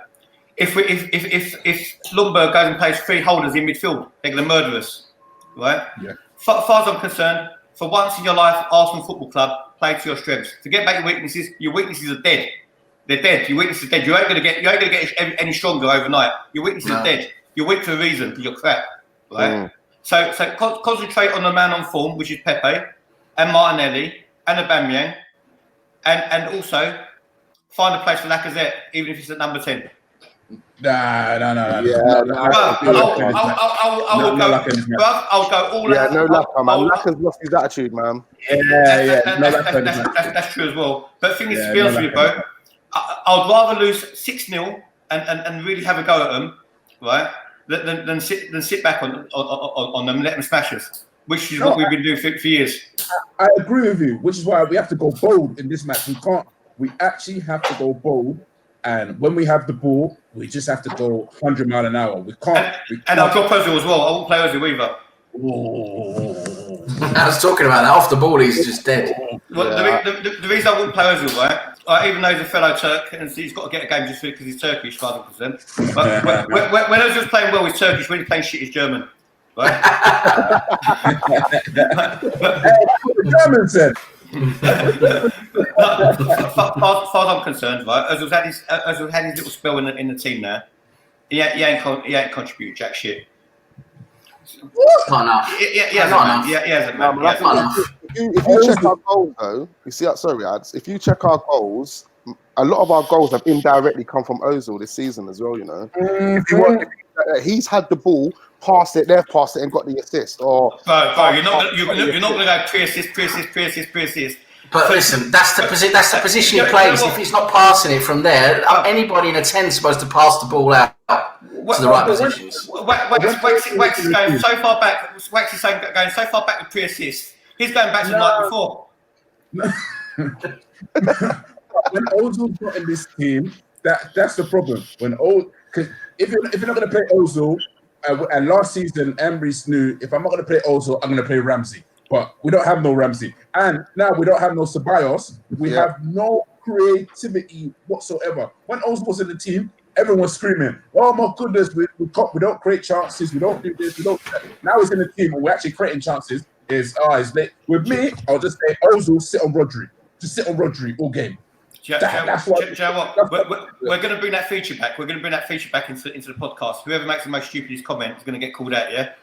If Lundberg goes and plays 3 holders in midfield, they're going to murder us, right? Yeah. Far as I'm concerned, for once in your life, Arsenal Football Club, play to your strengths. Forget about your weaknesses. Your weaknesses are dead. They're dead. Your weaknesses are dead. You ain't going to get any stronger overnight. Your weaknesses are dead. You're weak for a reason, because you're crap, right? So concentrate on the man on form, which is Pepe and Martinelli and Aubameyang, and also find a place for Lacazette, even if it's at number 10. Nah. Yeah, I'll go all yeah, out. no Laka, man. Laka's lost his attitude, man. That's true as well. But the thing is, to be honest with you, bro, I'd rather lose 6-0 and really have a go at them, right? Than sit back on them and let them smash us, which is what we've been doing for years. I agree with you, which is why we have to go bold in this match. We actually have to go bold. And when we have the ball, we just have to go 100 miles an hour. We can't. And I'll drop Ozil as well. I won't play Ozil either. I was talking about that. Off the ball, he's just dead. Well, the reason I wouldn't play Ozil, right? Even though he's a fellow Turk and he's got to get a game just because he's Turkish, as far as I'm concerned. But when Ozil's playing well, he's Turkish. When he's playing shit, he's German. Right? That's what the German said. As far as I'm concerned, right, Ozil's had his little spell in the team now. He ain't contributed jack shit. Not enough. Not enough. If you check our goals, though, you see, sorry, ads. If you check our goals, a lot of our goals have indirectly come from Ozil this season as well. You know, he's had the ball, passed it, they've passed it, and got the assist. Or bro, you're not going to go pre assist. But listen, that's the position he plays. If he's not passing it from there, anybody in a 10 is supposed to pass the ball out to the right positions. Wax is going so far back. Wax is going so far back with pre-assist. He's going back to the night before. When Ozil's not in this team, that's the problem. Because if you're not going to play Ozil, and last season Emery's knew if I'm not going to play Ozil, I'm going to play Ramsey. But we don't have no Ramsey. And now we don't have no Ceballos. We have no creativity whatsoever. When Ozil was in the team, everyone was screaming, oh my goodness, we don't create chances, we don't do this, we don't. Now he's in the team and we're actually creating chances. He's late. With me, I'll just say Ozil, sit on Rodri. Just sit on Rodri all game. That's what. We're going to bring that feature back. We're going to bring that feature back into the podcast. Whoever makes the most stupidest comment is going to get called out, yeah?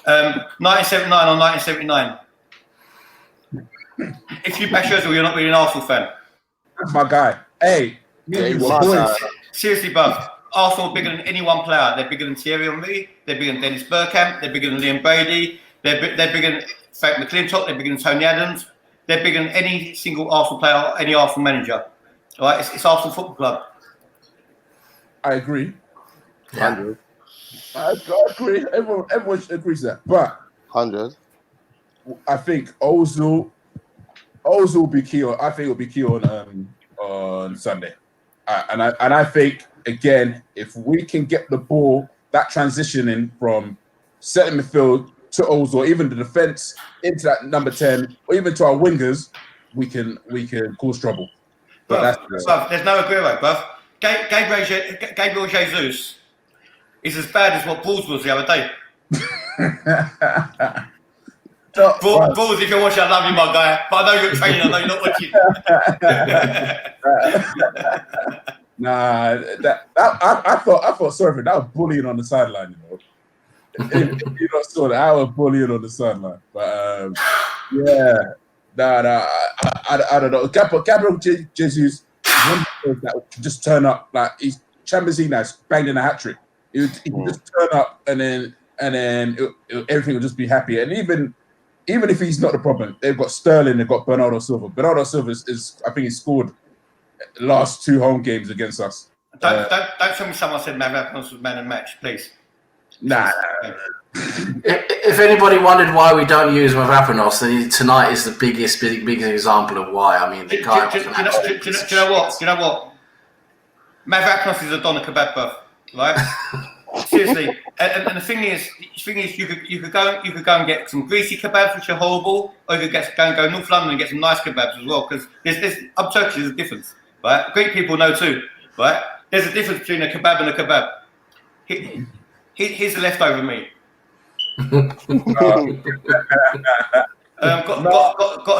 1979 or 1979. If you bash Ozil, you're not really an Arsenal fan. That's my guy. Hey, seriously, bruv. Arsenal are bigger than any one player. They're bigger than Thierry Henry. They're bigger than Dennis Bergkamp. They're bigger than Liam Brady. They're bigger than Frank McClintock. They're bigger than Tony Adams. They're bigger than any single Arsenal player or any Arsenal manager. All right, it's Arsenal Football Club. I agree. Yeah. I agree. Everyone agrees that. But 100. I think Ozil will be key. I think it'll be key on Sunday. And I think again, if we can get the ball, that transitioning from setting midfield to Ozil, even the defense into that number 10, or even to our wingers, we can cause trouble. But there's no Aguero, bruv. Gabriel Jesus is as bad as what Balls was the other day. Balls, if you're watching, I love you, my guy. But I know you're training, I know you're not watching. I thought sorry for that. Was bullying on the sideline, you know. If you not saw that, I was bullying on the sideline. But I don't know. Gabriel Jesus, that just turn up like he's Champions League now, banged in a hat trick. He can just turn up and then everything will just be happy. And even if he's not the problem, they've got Sterling, they've got Bernardo Silva. Bernardo Silva is I think he scored the last 2 home games against us. Don't tell me someone said Mavropanos was man of the match, please. Nah. If anybody wondered why we don't use Mavropanos, then tonight is the biggest example of why. I mean, the guy. Do you know what? Mavropanos is a doner kebab, bruv, right? Seriously, and the thing is, you could go and get some greasy kebabs which are horrible, or you could go North London and get some nice kebabs as well. Because I'm Turkish, there's a difference, right? Greek people know too, right? There's a difference between a kebab and a kebab. Here's the leftover meat. Got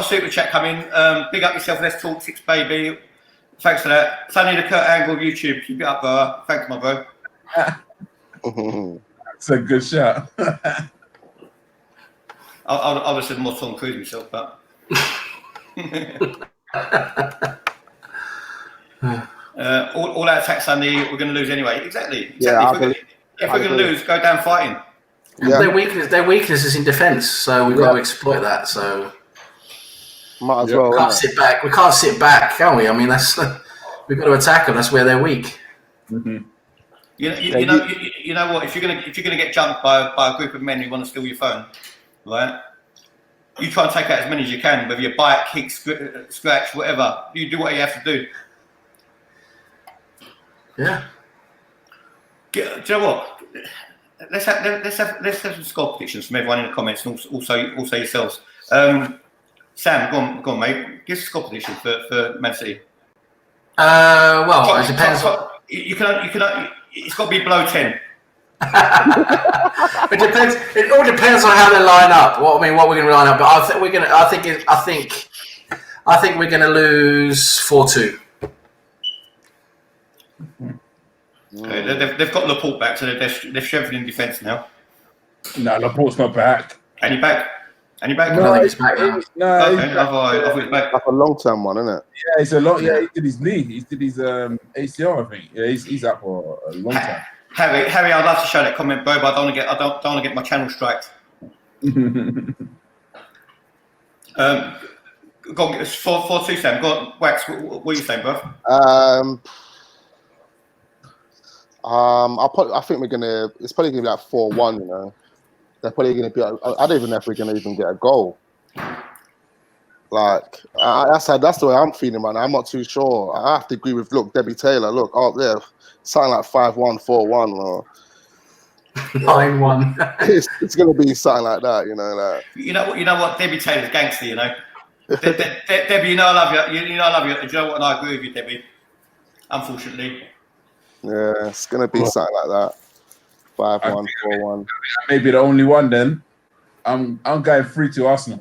a super chat coming. Big up yourself. Let's talk 6 baby. Thanks for that. Sunny the Kurt Angle YouTube. Keep it up, bro. Thanks, my bro. That's a good shot. I would have said more Tom Cruise myself, but All out attack Sunday, we're going to lose anyway. Exactly. Yeah, If we're going to lose, go down fighting. Yeah. Their weakness is in defence, so we've got to exploit that. So might as well. We can't sit back. We can't sit back, can we? I mean, we've got to attack them. That's where they're weak. Mm-hmm. You know what? If you're gonna get jumped by a group of men who want to steal your phone, right? You try and take out as many as you can, whether you bite, kick, scratch, whatever. You do what you have to do. Yeah. Do you know what? Let's have some score predictions from everyone in the comments, and also yourselves. Sam, go on, mate. Give us a score prediction for Man City. Well, it depends. You can. It's got to be below 10. It depends. It all depends on how they line up. What we're going to line up. But I think we're going to lose 4-2. Okay, they've got Laporte back, so they're strengthening defence now. No, Laporte's not back. And he back? No, he's back now. No, okay, I thought he's back. That's a long-term one, isn't it? Yeah, it's a lot. Yeah, he did his knee. He did his ACL, I think. Yeah, he's up for a long time. Harry, I'd love to show that comment, bro, but I don't want to get my channel striked. Go on, it's 4-2, Sam. Go on, Wax. What are you saying, bro? I think we're gonna. It's probably gonna be like 4-1. You know, they're probably gonna be. I don't even know if we're gonna even get a goal. Like that's the way I'm feeling, man. I'm not too sure. I have to agree with Debbie Taylor. Look, oh yeah, something like 5-1, 4-1, or 9-1. It's gonna be something like that. You know, like. You know what? Debbie Taylor's gangster. You know, Debbie. You know I love you. You know I love you. Do you know what? And I agree with you, Debbie. Unfortunately. Yeah, it's gonna be something like that. 5-1, 4-1. Maybe the only one then. I'm going 3-2 Arsenal.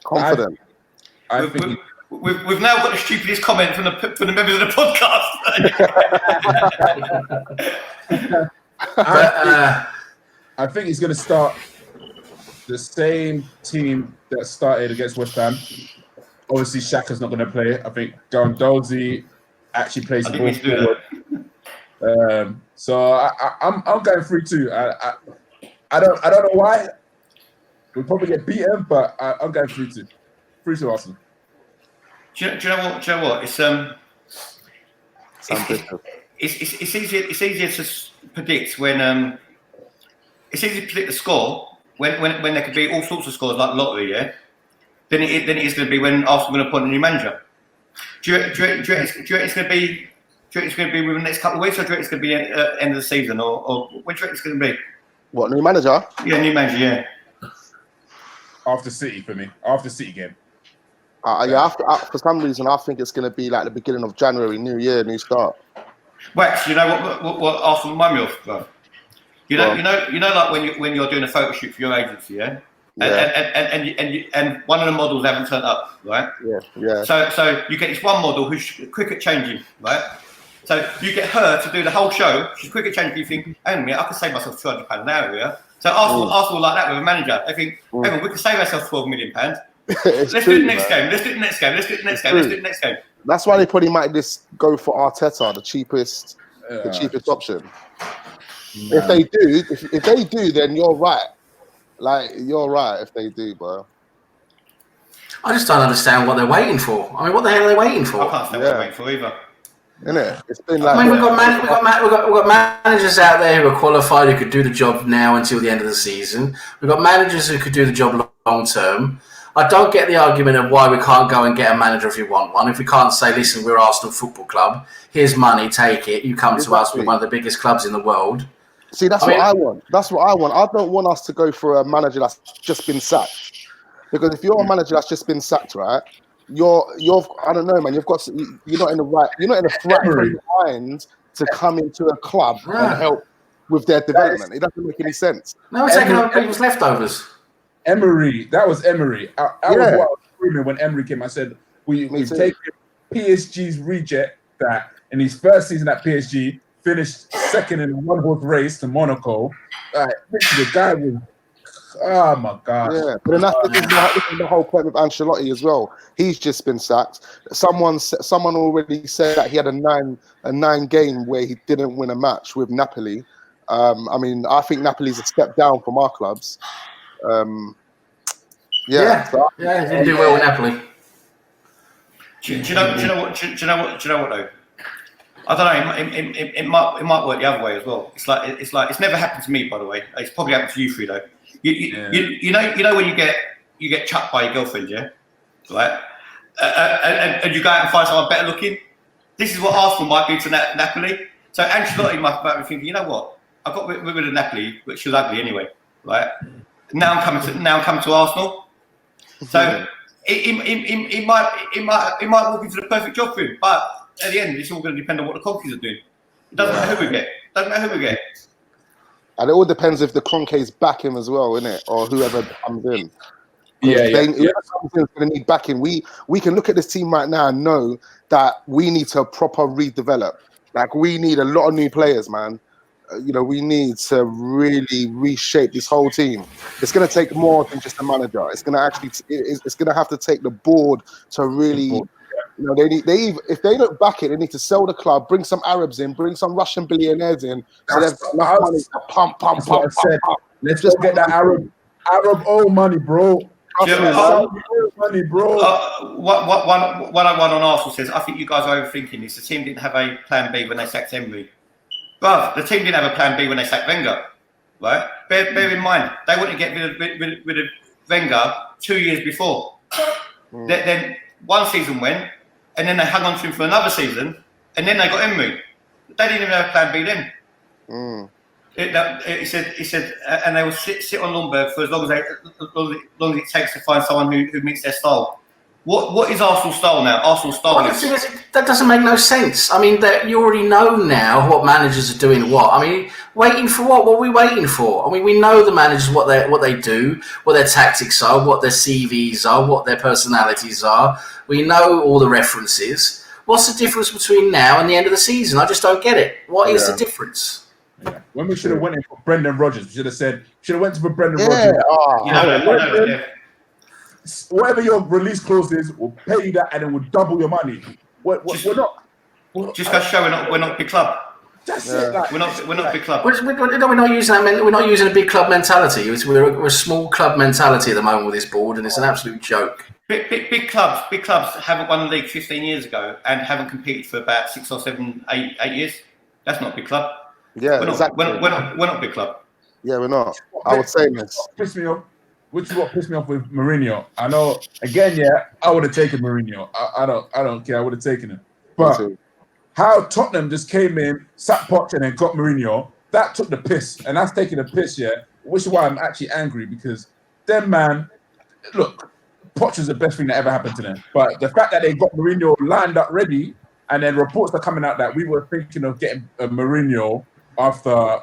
Confident. I think we've now got the stupidest comment from the members of the podcast. I think he's going to start the same team that started against West Ham. Obviously, Xhaka's not going to play. I think Guendouzi actually plays the ball forward. So I'm going 3-2. I don't know why. We'll probably get beaten, but I'm going 3-2. 3-2 Arsenal. Do you know what? It's easier to predict when it's easier to predict the score when there could be all sorts of scores like lottery, yeah. Then it is going to be when Arsenal are going to appoint a new manager. Do you reckon it's going to be? Do you reckon it's going to be within the next couple of weeks, or do you reckon it's going to be at the end of the season, or when do you reckon it's going to be? What, new manager? Yeah, new manager, yeah. After City for me. After City game. For some reason, I think it's going to be like the beginning of January, new year, new start. Wax, you know what Arsenal remind me of, bro? You know, like when you're doing a photo shoot for your agency, yeah? And one of the models haven't turned up, right? Yeah. So you get this one model who's quick at changing, right? So you get her to do the whole show. She's quick at changing. You think, hang on a minute, I could save myself £200 an hour, yeah? So Arsenal like that with a manager. They think, hang on, we can save ourselves £12 million. Let's do it next game. Let's do it next game. Let's do it next game. Let's do it next game. That's why they probably might just go for Arteta, the cheapest option. No. If they do, then you're right. Like, you're right if they do, bro. I just don't understand what they're waiting for. I mean, what the hell are they waiting for? I can't stand what they're waiting for either. Innit? It's been like. I mean, we've got managers out there who are qualified who could do the job now until the end of the season. We've got managers who could do the job long term. I don't get the argument of why we can't go and get a manager if we want one. If we can't say, listen, we're Arsenal Football Club, here's money, take it. You come to us, we're one of the biggest clubs in the world. See, what I want. That's what I want. I don't want us to go for a manager that's just been sacked. Because if you're a manager that's just been sacked, right? You're I don't know, man. You're not in the right frame of mind to come into a club and help with their development. It doesn't make any sense. No, we're taking on people's leftovers. Emery, that was Emery. I was screaming when Emery came. I said, we've taken PSG's reject that in his first season at PSG, finished second in a one-horse race to Monaco. The guy was Oh my gosh. Yeah, but then this is the whole point with Ancelotti as well. He's just been sacked. Someone already said that he had a nine game where he didn't win a match with Napoli. I mean, I think Napoli's a step down from our clubs. He didn't do well with Napoli. Do you know what though? I don't know. It might work the other way as well. It's like it's never happened to me, by the way. It's probably happened to you three though. You know when you get chucked by your girlfriend, yeah, right? And you go out and find someone better looking. This is what Arsenal might be to Napoli. So Ancelotti might be thinking, you know what? I got rid of Napoli, which was ugly anyway, right? Now I'm coming to Arsenal. So it might walk into the perfect job for him, but at the end, it's all going to depend on what the Conkies are doing. It doesn't matter who we get. And it all depends if the Cronkies back him as well, innit? Or whoever comes in. Whoever comes in is going to need backing. We can look at this team right now and know that we need to proper redevelop. Like, we need a lot of new players, man. We need to really reshape this whole team. It's going to take more than just a manager. It's going to have to take the board to really. If they look back it, they need to sell the club, bring some Arabs in, bring some Russian billionaires in, so they've got enough money to pump. Let's just get that Arab oil money, bro. Money, bro. One on Arsenal says, I think you guys are overthinking this. The team didn't have a plan B when they sacked Emery. Bruv, the team didn't have a plan B when they sacked Wenger, right? Bear in mind, they wanted to get rid of Wenger 2 years before. Then one season went, and then they hung on to him for another season, and then they got Emery. They didn't even have a plan B then. He said, and they will sit on Lundberg for as long as it takes to find someone who meets their style. What is Arsenal's style now? Arsenal's style that doesn't make no sense. I mean, you already know now what managers are doing what. I mean, waiting for what? What are we waiting for? I mean, we know the managers, what they do, what their tactics are, what their CVs are, what their personalities are. We know all the references. What's the difference between now and the end of the season? I just don't get it. What is the difference? Yeah. When we should have went in for Brendan Rodgers, we should have went for Brendan Rodgers. Whatever your release clause is, we'll pay you that, and then we'll double your money. We're not. Just to show we're not a big club. That's it. Like, we're not a big club. We're not using that. We're not using a big club mentality. We're a small club mentality at the moment with this board, and it's an absolute joke. Big clubs haven't won the league 15 years ago and haven't competed for about 6 or 7, 8 years. That's not a big club. Yeah, exactly. We're not a big club. Yeah, we're not. I would say this. Piss me off. Which is what pissed me off with Mourinho. I know, again, I would have taken Mourinho. I don't care. I would have taken him. But how Tottenham just came in, sat Poch, and then got Mourinho, that took the piss. And that's taking the piss, which is why I'm actually angry, because them, man, look, Poch was the best thing that ever happened to them. But the fact that they got Mourinho lined up ready, and then reports are coming out that we were thinking of getting Mourinho after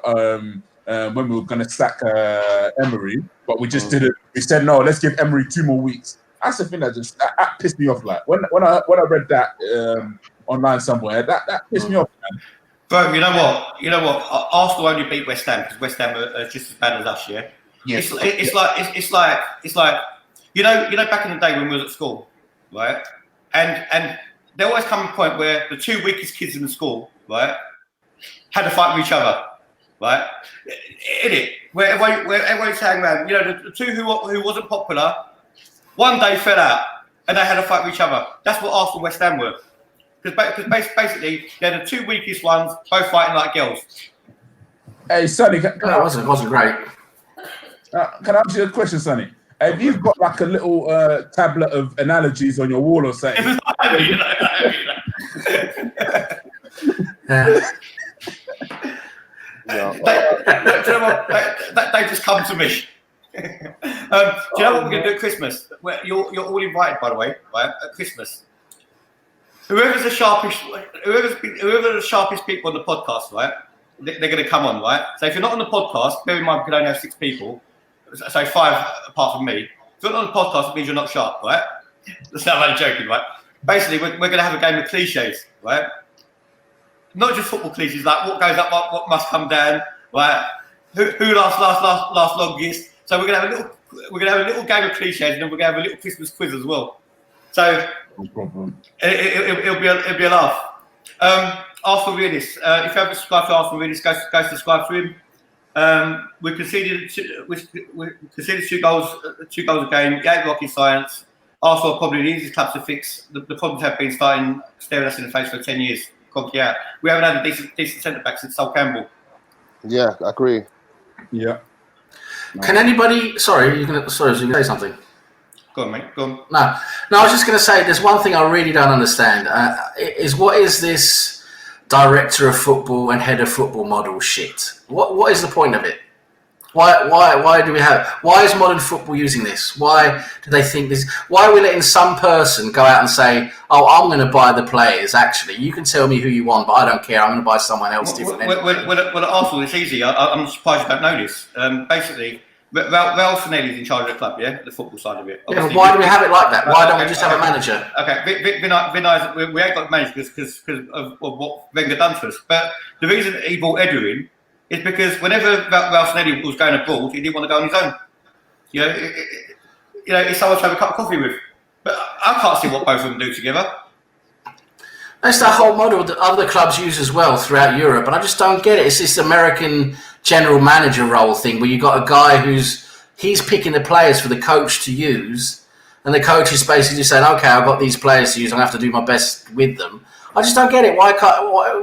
when we were going to sack Emery, but we just didn't. We said, no, let's give Emery 2 more weeks. That's the thing that pissed me off. Like when I read that online somewhere, that pissed me off, man. Bro, you know what? Arsenal only beat West Ham because West Ham are just as bad as us, yeah? Yes. It's like you know back in the day when we was at school, right? And there always come a point where the 2 weakest kids in the school, right, had to fight with each other, right? In it, where everyone's hanging around, the two who wasn't popular, one day fell out and they had to fight with each other. That's what Arsenal West Ham were. Because basically, they're the 2 weakest ones, both fighting like girls. Hey, Sonny, it wasn't great. Can I ask you a question, Sonny? Have you got like a little tablet of analogies on your wall or something? They just come to me. Do you know what we're going to do at Christmas? You're all invited, by the way, right? At Christmas. Whoever's the sharpest people on the podcast, right? They're going to come on, right? So if you're not on the podcast, bear in mind we can only have 6 people, so 5 apart from me. If you're not on the podcast, it means you're not sharp, right? That's not only joking, right? Basically, we're going to have a game of cliches, right? Not just football cliches, like what goes up, what must come down, right? Who lasts longest. So we're gonna have a little game of cliches, and then we're gonna have a little Christmas quiz as well. So No problem. it'll be a laugh. Arsenal Realist. If you haven't subscribed to Arsenal Realist, go subscribe to him. We conceded two goals a game. It ain't rocket science. Arsenal are probably the easiest club to fix. The problems have been staring us in the face for 10 years. Yeah, we haven't had a decent centre back since Sol Campbell. Yeah, I agree. Yeah. Can anybody? Sorry, you can say something. Go on, mate. Go on. No, I was just going to say there's one thing I really don't understand. What is this director of football and head of football model shit? What is the point of it? Why do we have? Why is modern football using this? Why do they think this? Why are we letting some person go out and say, "Oh, I'm going to buy the players"? Actually, you can tell me who you want, but I don't care. I'm going to buy someone else different. Well, at Arsenal, it's easy. I'm surprised you don't know this. Basically, Raul Sanelli's in charge of the club, yeah, the football side of it. Yeah, why do we have it like that? Why don't we just have a manager? Okay, Vinay's, we ain't got a manager because of what Wenger done to us. But the reason he brought Edu in is because whenever Raul Sanelli was going abroad, he didn't want to go on his own. It's someone to have a cup of coffee with. But I can't see what both of them do together. That's the whole model that other clubs use as well throughout Europe, and I just don't get it. It's this American general manager role thing where you got a guy he's picking the players for the coach to use, and the coach is basically just saying, "Okay, I've got these players to use. I have to do my best with them." I just don't get it.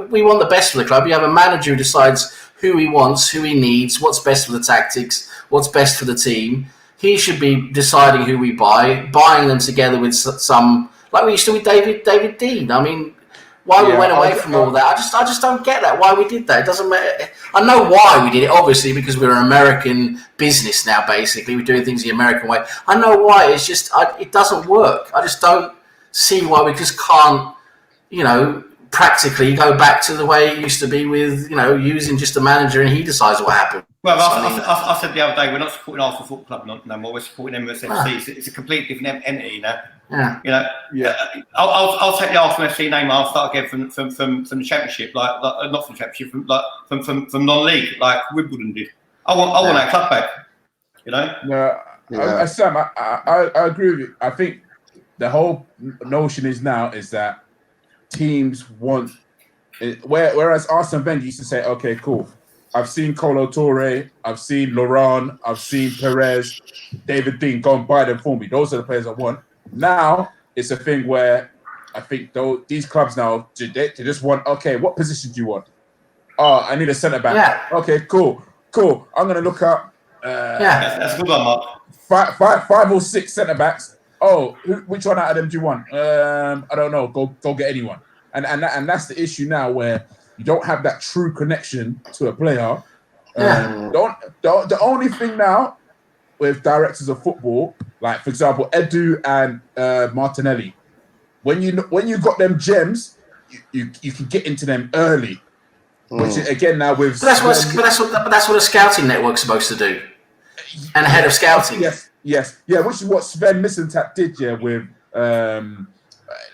We want the best for the club? You have a manager who decides who he wants, who he needs, what's best for the tactics, what's best for the team. He should be deciding who we buying them together with some, like we used to with David Dean. I mean, why we went away from all that, I just don't get that. Why we did that? It doesn't matter. I know why we did it, obviously, because we're an American business now. Basically, we're doing things the American way. I know why. It's just it doesn't work. I just don't see why we just can't, practically go back to the way it used to be with, using just a manager and he decides what happened. Well, I said the other day, we're not supporting Arsenal Football Club no more. We're supporting MSFC. It's a completely different entity now. Yeah. I'll take the Arsenal FC name. I'll start again from the Championship, like not from the Championship, from non-league, like Wimbledon did. I want that club back. No, Sam, I agree with you. I think the whole notion is that teams want, whereas Arsene Wenger used to say, "Okay, cool. I've seen Colo Touré, I've seen Laurent, I've seen Perez, David Dean, go and buy them for me. Those are the players I want." Now, it's a thing where I think these clubs now, they just want, okay, what position do you want? Oh, I need a centre-back. Yeah. Okay, cool. I'm going to look up that's a good one, Mark. five or six centre-backs. Oh, which one out of them do you want? I don't know. Go get anyone. And that's the issue now, where you don't have that true connection to a player. The only thing now with directors of football, like for example Edu and Martinelli, when you got them gems, you can get into them early. Which is, again now with that's what a scouting network's supposed to do, and a head of scouting. Yes, which is what Sven Mislintat did, with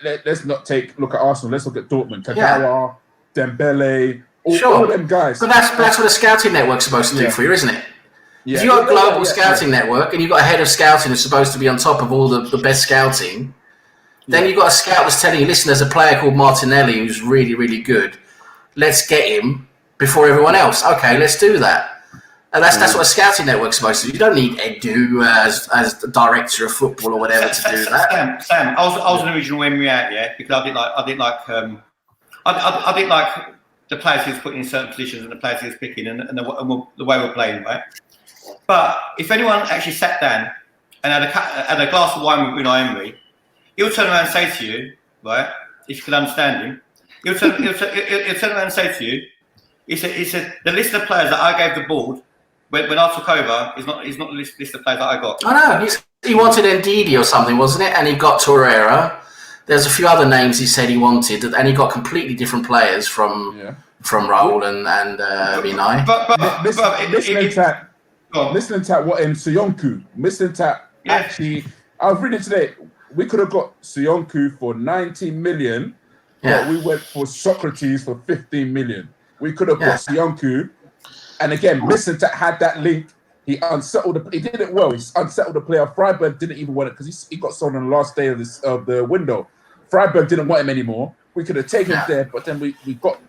let's not look at Arsenal, let's look at Dortmund, Kagawa, Dembele, all them guys. But that's what a scouting network's supposed to do for you, isn't it? Yeah. If you've got a global scouting network and you've got a head of scouting who's supposed to be on top of all the best scouting, then you've got a scout that's telling you, listen, there's a player called Martinelli who's really, really good. Let's get him before everyone else. Okay, let's do that. And that's what a scouting network's supposed to do. You don't need Edu as the director of football or whatever to do that. Sam, I was an original Emery out, because I didn't like the players he was putting in certain positions and the players he was picking and the way we're playing, right? But if anyone actually sat down and had a glass of wine with Unai Emery, he'll turn around and say to you, right? If you can understand him, he'll turn around and say to you, he said the list of players that I gave the board when I took over is not the list of players that I got. I know. He wanted Ndidi or something, wasn't it? And he got Torreira. There's a few other names he said he wanted, and he got completely different players from Raul and Vinay. Listening to what in Soyuncu, actually, I was reading today, we could have got Soyuncu for 19 million, but we went for Socrates for 15 million. We could have got Soyuncu, and again, Mislintat had that link He unsettled. He did it well. He unsettled the player. Freiburg didn't even want it because he got sold on the last day of the window. Freiburg didn't want him anymore. We could have taken him there, but then we got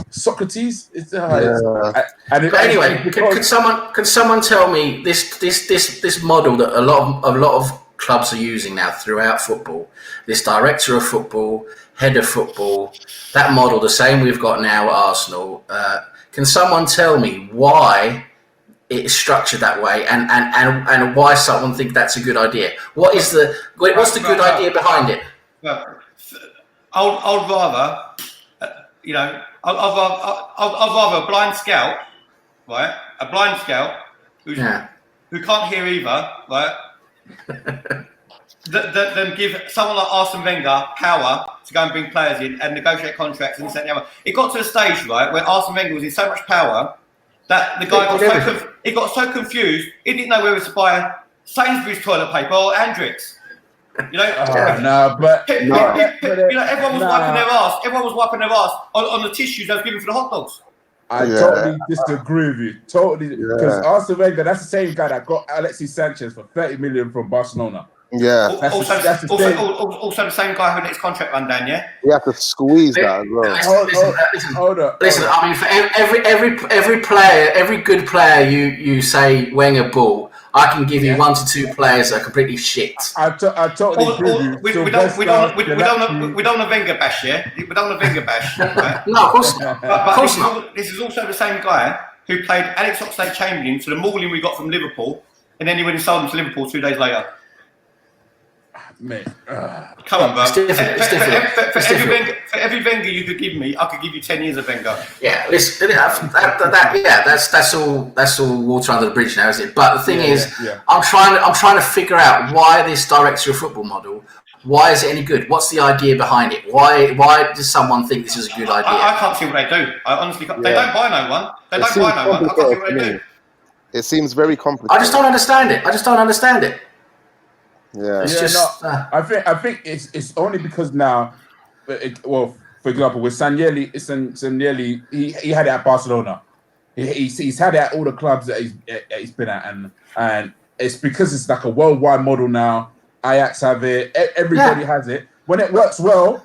Socrates. But anyway, could someone tell me this model that a lot of clubs are using now throughout football? This director of football, head of football, that model, the same we've got now at Arsenal. Can someone tell me why it's structured that way, and why someone think that's a good idea? What's the good idea behind it? Well, I'd rather, I'd rather a blind scout, right? A blind scout who can't hear either, right? Than give someone like Arsene Wenger power to go and bring players in and negotiate contracts and this and the other. It got to a stage, right, where Arsene Wenger was in so much power that the guy got so confused, he didn't know whether to buy Sainsbury's toilet paper or Andrix. Everyone was wiping their ass. Everyone was wiping their ass on the tissues they was giving for the hot dogs. I totally disagree with you. Totally, because Arsene Wenger, that's the same guy that got Alexis Sanchez for 30 million from Barcelona. Yeah. Also the same guy who let his contract run down. Yeah. We have to squeeze that as well. Hold on. Listen. I mean, for every good player you say Wenger bought, I can give you 1 to 2 players that are completely shit. I totally agree with you. We don't have Wenger bash, yeah? We don't have Wenger bash. Right? No, of course not. But this is also the same guy who played Alex Oxlade-Chamberlain to the mauling we got from Liverpool, and then he went and sold him to Liverpool 2 days later. Mate, come on, bro. It's different. For every Wenger you could give me, I could give you 10 years of Wenger. Yeah, listen, that's all water under the bridge now, isn't it? But the thing is, I'm trying to figure out why this director of football model. Why is it any good? What's the idea behind it? Why does someone think this is a good idea? I can't see what they do. I honestly can't. They don't buy no one. I can't see what they do. It seems very complicated. I just don't understand it. Yeah, it's just. I think it's only because now, for example, with Sanyeli, he had it at Barcelona. He's had it at all the clubs that he's been at, and it's because it's like a worldwide model now. Ajax have it. Everybody has it. When it works well,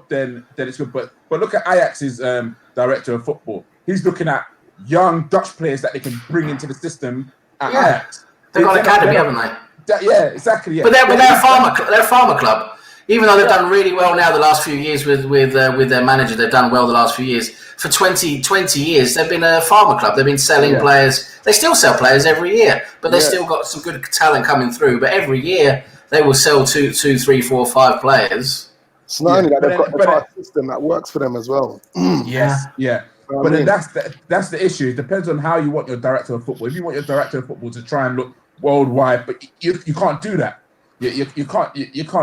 then it's good. But look at Ajax's director of football. He's looking at young Dutch players that they can bring into the system at Ajax. They've got an academy, haven't they? Exactly. Yeah. But they're a farmer club. Even though they've done really well now the last few years with their manager, they've done well the last few years. For 20 years, they've been a farmer club. They've been selling players. They still sell players every year, but they've still got some good talent coming through. But every year, they will sell 2, 3, 4, 5 players. It's not only that they've got a system that works for them as well. Yes, yeah. But then that's the issue. It depends on how you want your director of football. If you want your director of football to try and look worldwide, but you can't do that. You can't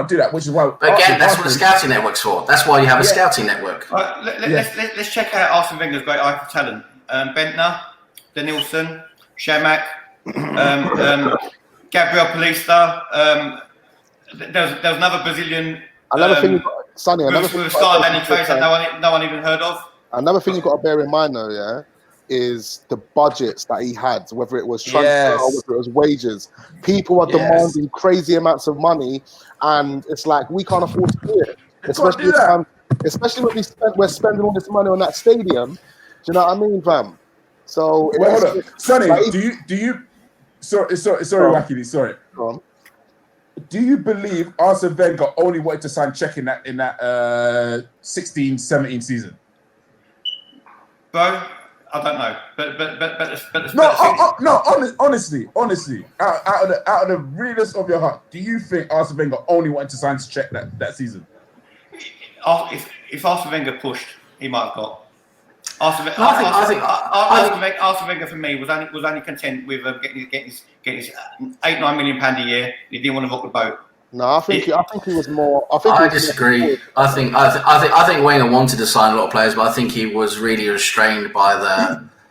do that, which is why. But again, that's what the scouting network's for. That's why you have a scouting network. Let's check out Arsene Wenger's great eye for talent. Bentner, Denilson, Shamak, Gabriel Paulista. There was another Brazilian. Another thing, Sonny. With a star landing face that no one even heard of. Another thing you've got to bear in mind, though, is the budgets that he had, whether it was transfer or whether it was wages. People are demanding crazy amounts of money, and it's like we can't afford to do it. Especially when we're spending all this money on that stadium. Do you know what I mean, fam? So, hold on, Sonny. Do you? Sorry, Wacky. Sorry. Go on. Do you believe Arsene Wenger only wanted to sign Czech in that 16-17 season? Bro, I don't know, but honestly, out of the realness of your heart, do you think Arsene Wenger only wanted to sign Czech that season? If Arsene Wenger pushed, he might have got. Arsene Wenger for me was only content with getting his £8-9 million a year. He didn't want to rock the boat. No, I think he was more. I disagree. I think Wenger wanted to sign a lot of players, but I think he was really restrained by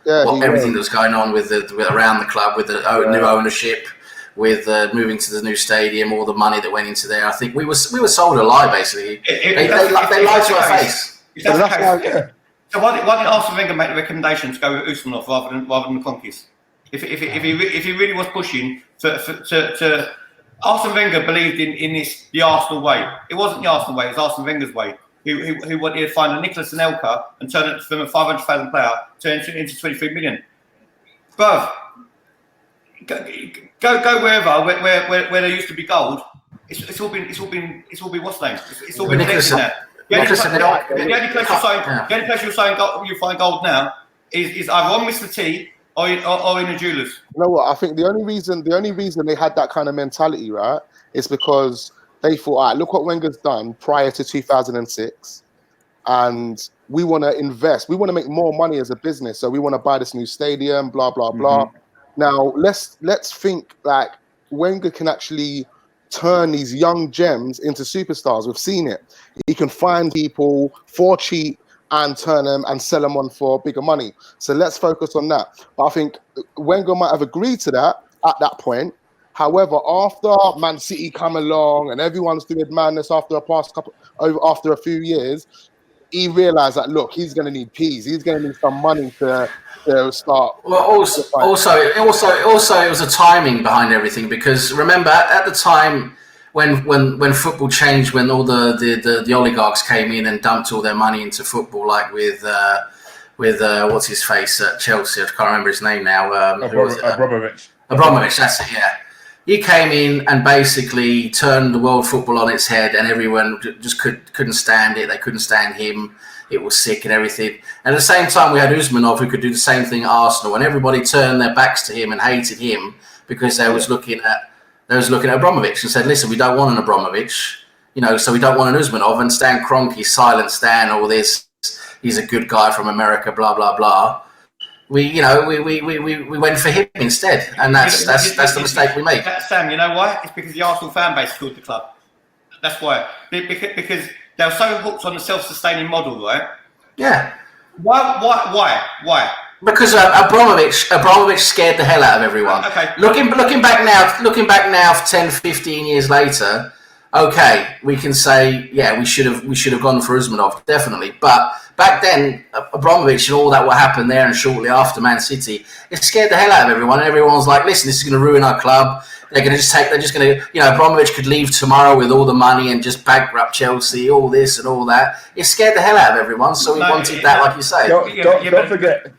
everything that was going on with around the club, with the new ownership, with moving to the new stadium, all the money that went into there. I think we were sold a lie, basically. They lied to our face. So why did Arsene Wenger make the recommendation to go with Usmanov rather than the Conquist? If he really was pushing to Arsene Wenger believed in the Arsenal way. It wasn't the Arsenal way, it was Arsene Wenger's way. Who wanted to find a Nicolas Anelka and turn it from a 500,000 player into 23 million. Bruv, go wherever where there used to be gold. It's all been what's the name? It's all been neglected now. The only place you find gold now is either on Mr. T or in the jewelers. You know what? I think the only reason they had that kind of mentality, right, is because they thought, all right, look what Wenger's done prior to 2006, and we want to invest. We want to make more money as a business, so we want to buy this new stadium, blah blah blah. Now let's think like Wenger can actually turn these young gems into superstars. We've seen it. He can find people for cheap and turn them and sell them on for bigger money. So let's focus on that. But I think Wenger might have agreed to that at that point. However, after Man City come along and everyone's doing madness after a few years, he realized that look, he's going to need peas. He's going to need some money to start. Well, also, it was a timing behind everything, because remember at the time when football changed, when all the oligarchs came in and dumped all their money into football, like with what's his face at Chelsea, I can't remember his name now. Abramovich. Abramovich, that's it. Yeah. He came in and basically turned the world football on its head, and everyone just couldn't stand it. They couldn't stand him. It was sick and everything. And at the same time, we had Usmanov, who could do the same thing at Arsenal, and everybody turned their backs to him and hated him because they was looking at Abramovich and said, "Listen, we don't want an Abramovich, so we don't want an Usmanov." And Stan Kroenke, silent Stan, all this. He's a good guy from America, blah blah blah. We went for him instead, and that's the mistake we made. Sam, you know why? It's because the Arsenal fan base killed the club. That's why. Because they were so hooked on the self-sustaining model, right? Yeah. Why? Because Abramovich scared the hell out of everyone. Okay. Looking back now, 10, 15 years later, okay, we can say, yeah, we should have gone for Usmanov, definitely. But back then, Abramovich and all that, what happened there, and shortly after Man City, it scared the hell out of everyone. And everyone was like, listen, this is going to ruin our club. They're just going to, Abramovich could leave tomorrow with all the money and just bankrupt Chelsea, all this and all that. It scared the hell out of everyone. So we wanted that, like you say. Don't forget.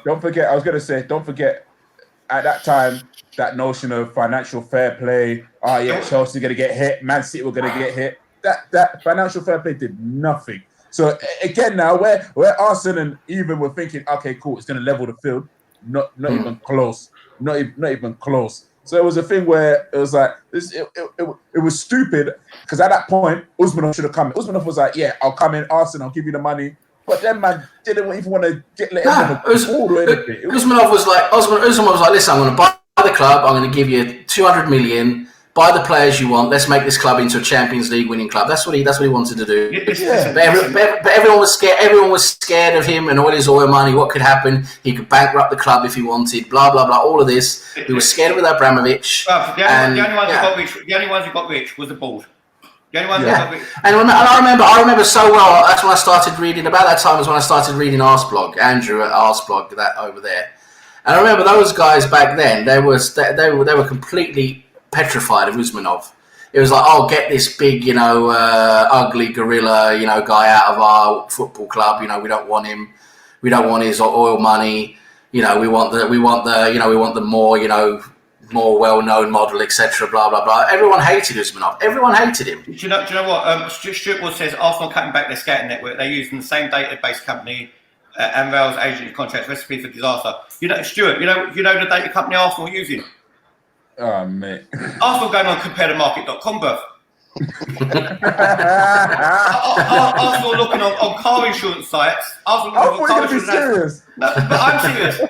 Don't forget. I was going to say, don't forget. At that time, that notion of financial fair play. Oh yeah, Chelsea going to get hit. Man City were going to get hit. That financial fair play did nothing. So again, now where Arsenal and even were thinking, okay, cool, it's going to level the field. Not even close. Not even close. So it was a thing where it was like it was stupid, because at that point Usmanov should have come in. Usmanov was like, yeah, I'll come in, Arsenal, I'll give you the money. But then man didn't even want to let him on the board or anything. Usmanov was like, listen, I'm going to buy the club. I'm going to give you 200 million. Buy the players you want. Let's make this club into a Champions League winning club. That's what he wanted to do. Yeah. But everyone was scared. Everyone was scared of him and all his oil money. What could happen? He could bankrupt the club if he wanted. Blah blah blah. All of this. He was scared with Abramovich. The only ones who got rich was the board. The only ones who got rich. And I remember so well. That's when I started reading. About that time was when I started reading Arsblog. Andrew at Arsblog, that over there. And I remember those guys back then. They were completely petrified of Usmanov. It was like, oh, get this big, ugly gorilla, guy out of our football club. We don't want him. We don't want his oil money. We want the more well-known model, etc. Blah blah blah. Everyone hated Usmanov. Everyone hated him. Do you know what? Stuart Wood says Arsenal cutting back their scouting network. They're using the same database company and Rail's agent contracts. Recipe for disaster. Stuart. You know the data company Arsenal are using. Oh, mate. Arsenal going on comparethemarket.com, bruv. Arsenal looking on car insurance sites. Arsenal looking on car insurance sites. No, but I'm serious.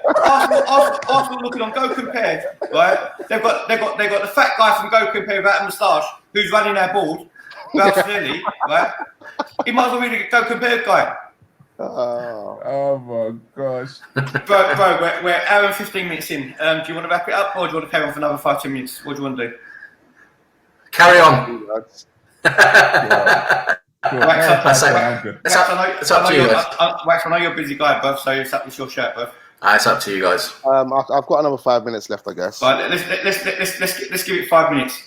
Arsenal looking on Go Compare, right? They've got the fat guy from Go Compare without a moustache who's running their board, Ralph Snelly, right? He might as well be the Go Compare guy. Oh my gosh. Bro, we're an hour and 15 minutes in. Do you want to wrap it up, or do you want to carry on for another 5-10 minutes? What do you want to do? Carry on. Wax, I know you're a busy guy, bruv, so it's your shirt, bruv. It's up to you guys. I've got another 5 minutes left, I guess. Right, let's give it 5 minutes.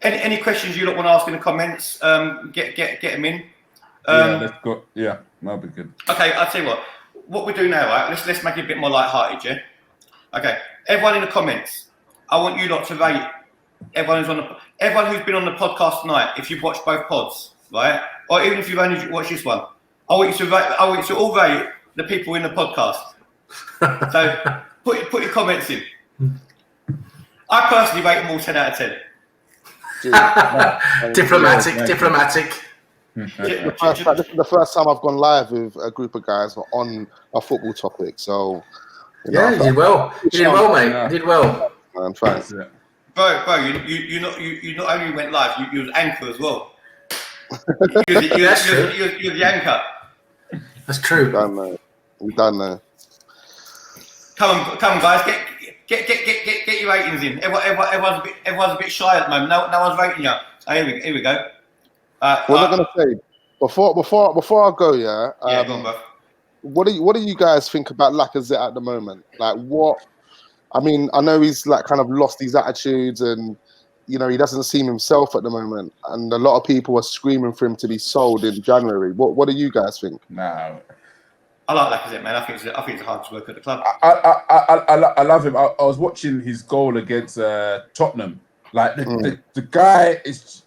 Any questions you don't want to ask in the comments? Get them in. Yeah, let's go. Yeah, that'll be good. Okay, I'll tell you what. What we do now, right? Let's make it a bit more light-hearted, yeah. Okay, everyone in the comments, I want you lot to rate everyone who's been on the podcast tonight. If you've watched both pods, right, or even if you've only watched this one, I want you to all rate the people in the podcast. So put your comments in. I personally rate them all 10 out of 10. Diplomatic. This is the first time I've gone live with a group of guys on a football topic. So you did well. You did well, mate. You did well. Man, thanks. Bro, you not only went live, you was anchor as well. You're the anchor. That's true. We're done now. Come on, guys, get your ratings in. Everyone's a bit shy at the moment. No one's rating you. Oh, here we go. What was I gonna say before I go? Yeah. Go on, bro. What do you guys think about Lacazette at the moment? Like, what? I mean, I know he's like kind of lost his attitudes, and he doesn't seem himself at the moment. And a lot of people are screaming for him to be sold in January. What do you guys think? No. I like Lacazette, man. I think it's hard to work at the club. I love him. I was watching his goal against Tottenham. Like the guy is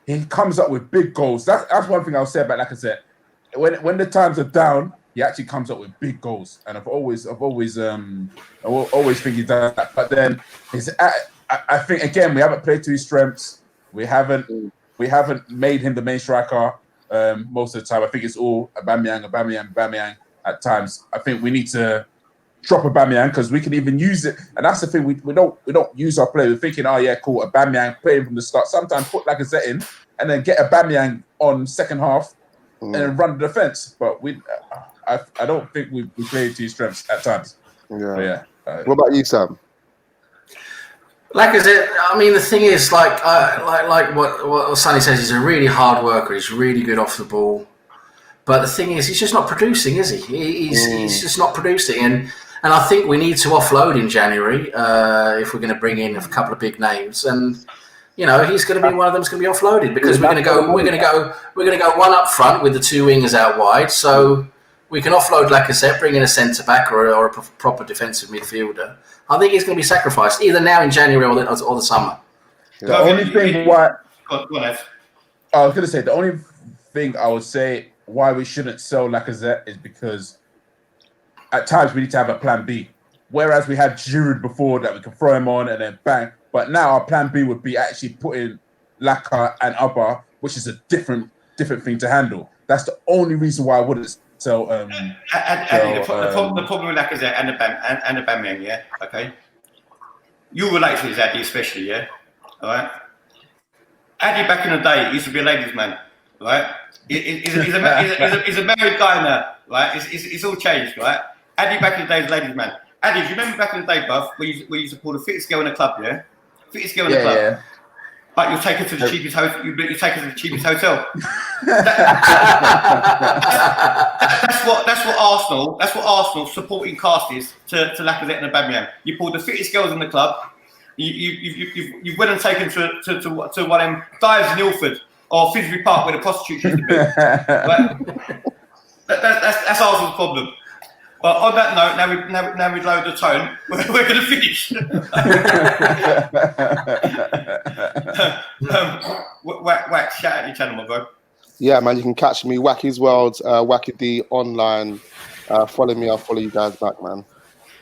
he comes up with big goals. That's one thing I'll say about Lacazette. When the times are down, he actually comes up with big goals, and I've always think he's done that. But then I think again we haven't played to his strengths. We haven't made him the main striker. Most of the time, I think it's all Aubameyang at times. I think we need to drop Aubameyang because we can even use it, and that's the thing. We don't use our play. We're thinking, oh yeah, cool, Aubameyang playing from the start. Sometimes put Lacazette in, and then get Aubameyang on second half, and then run the defense. But I don't think we play to his strengths at times. Yeah. What about you, Sam? Lacazette, I mean, the thing is, like what Sonny says, he's a really hard worker. He's really good off the ball. But the thing is, he's just not producing, is he? He's just not producing. And I think we need to offload in January if we're going to bring in a couple of big names. And he's going to be one of them. That's going to be offloaded because we're going to go one up front with the two wingers out wide. So we can offload Lacazette, bring in a centre back or a proper defensive midfielder. I think he's going to be sacrificed either now in January or the summer. The only thing why Go on, Ed. I was going to say the only thing I would say why we shouldn't sell Lacazette is because at times we need to have a plan B. Whereas we had Giroud before that we can throw him on and then bang. But now our plan B would be actually putting Laka and Abba, which is a different thing to handle. That's the only reason why I wouldn't sell. The problem with Lacazette and Aubameyang, yeah, okay. You relate to this, Addy, especially, yeah, all right. Addy back in the day used to be a ladies' man, right? He's a married guy now, right? It's all changed, right? Addy back in the day is a ladies' man. Addy, do you remember back in the day, bruv, where you used to pull the fittest girl in the club, yeah? Fittest girl in the club. Yeah. But you'll take her to the cheapest hotel. You take her to the cheapest hotel. That's what Arsenal supporting cast is to Lacazette and Aubameyang. You pull the fittest girls in the club. You've went and taken to one of them dives in Ilford or Finsbury Park where the prostitutes used to be. That's Arsenal's problem. But on that note, now we lower the tone. We're going to finish. Wax, shout out your channel, my bro. Yeah, man, you can catch me Wacky's World, Wacky D online. Follow me, I'll follow you guys back, man.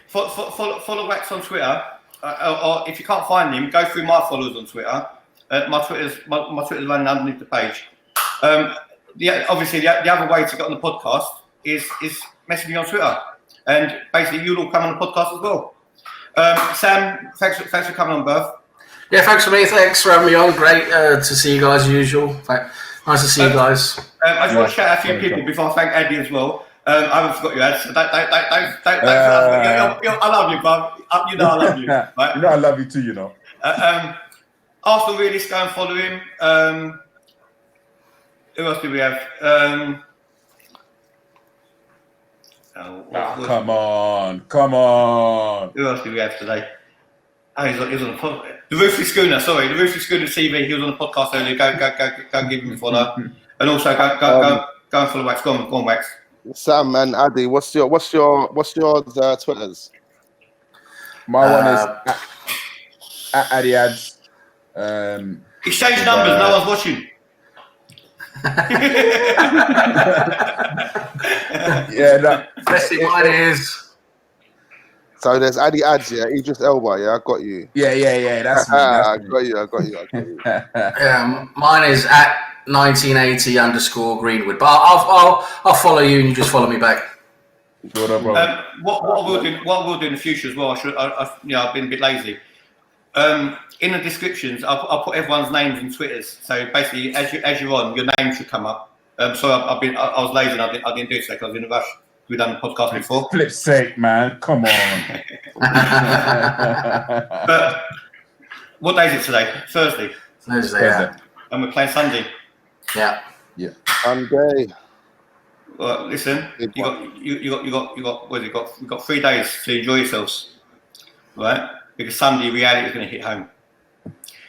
Follow Wax on Twitter, or if you can't find him, go through my followers on Twitter. My Twitter's running underneath the page. Obviously, the other way to get on the podcast is message me on Twitter, and basically you'll all come on the podcast as well. Sam, thanks for coming on, bruv. Yeah, thanks for me. Thanks for having me on. Great to see you guys as usual. Nice to see you guys. I just want to shout out a few people before I thank Eddie as well. I haven't forgot you, Ed. So don't I love you, bruv. You know I love you. Right? You know I love you too. You know. Arsenal Realist, go and follow him. Who else do we have? Come on. Who else do we have today? Oh, he was on the podcast. The Ruthless Schooner, the Ruthless Schooner TV. He was on the podcast earlier. Go give him a follow. And also go and follow Wax. Go on, Wax. Sam and Addy, what's your Twitters? My one is at Addy Ads. Exchange numbers. No one's watching. Let's see what it is. So there's Addy Ads, yeah. Idris Elba, yeah. I got you. Yeah. That's me. I got you. Mine is at 1980_Greenwood. But I'll follow you, and you just follow me back. What up, bro? What we'll do in the future as well. I've been a bit lazy. In the descriptions, I'll put everyone's names and Twitters. So basically, as you're on, your name should come up. So I was lazy and I didn't do it because I was in a rush. We've done the podcast before. Flip's sake, man. Come on. But what day is it today? Thursday. Yeah. And we're playing Sunday. Yeah. Sunday. Well, listen, you got 3 days to enjoy yourselves, right? Because Sunday reality is going to hit home.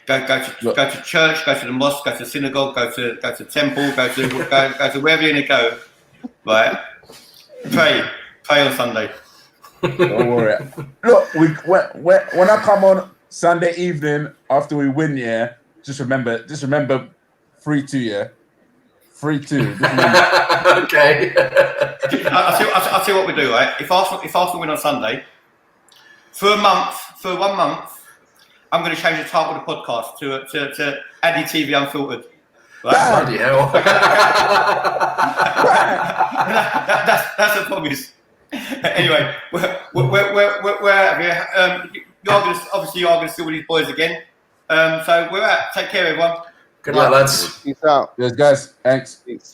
Go to church, go to the mosque, go to the synagogue, go to temple, go to wherever you're going to go, right? Pray on Sunday. Don't worry. Look, when I come on Sunday evening after we win, yeah, just remember 3-2, yeah, 3-2. Okay. I'll tell you what we do, right? If Arsenal win on Sunday, for 1 month, I'm going to change the title of the podcast to Addy TV Unfiltered. Right? Bloody hell. That's a promise. Anyway, we're out of here. You're going to still with these boys again. So we're out. Take care, everyone. Good night, lads. Peace out. Yes, guys. Thanks. Peace.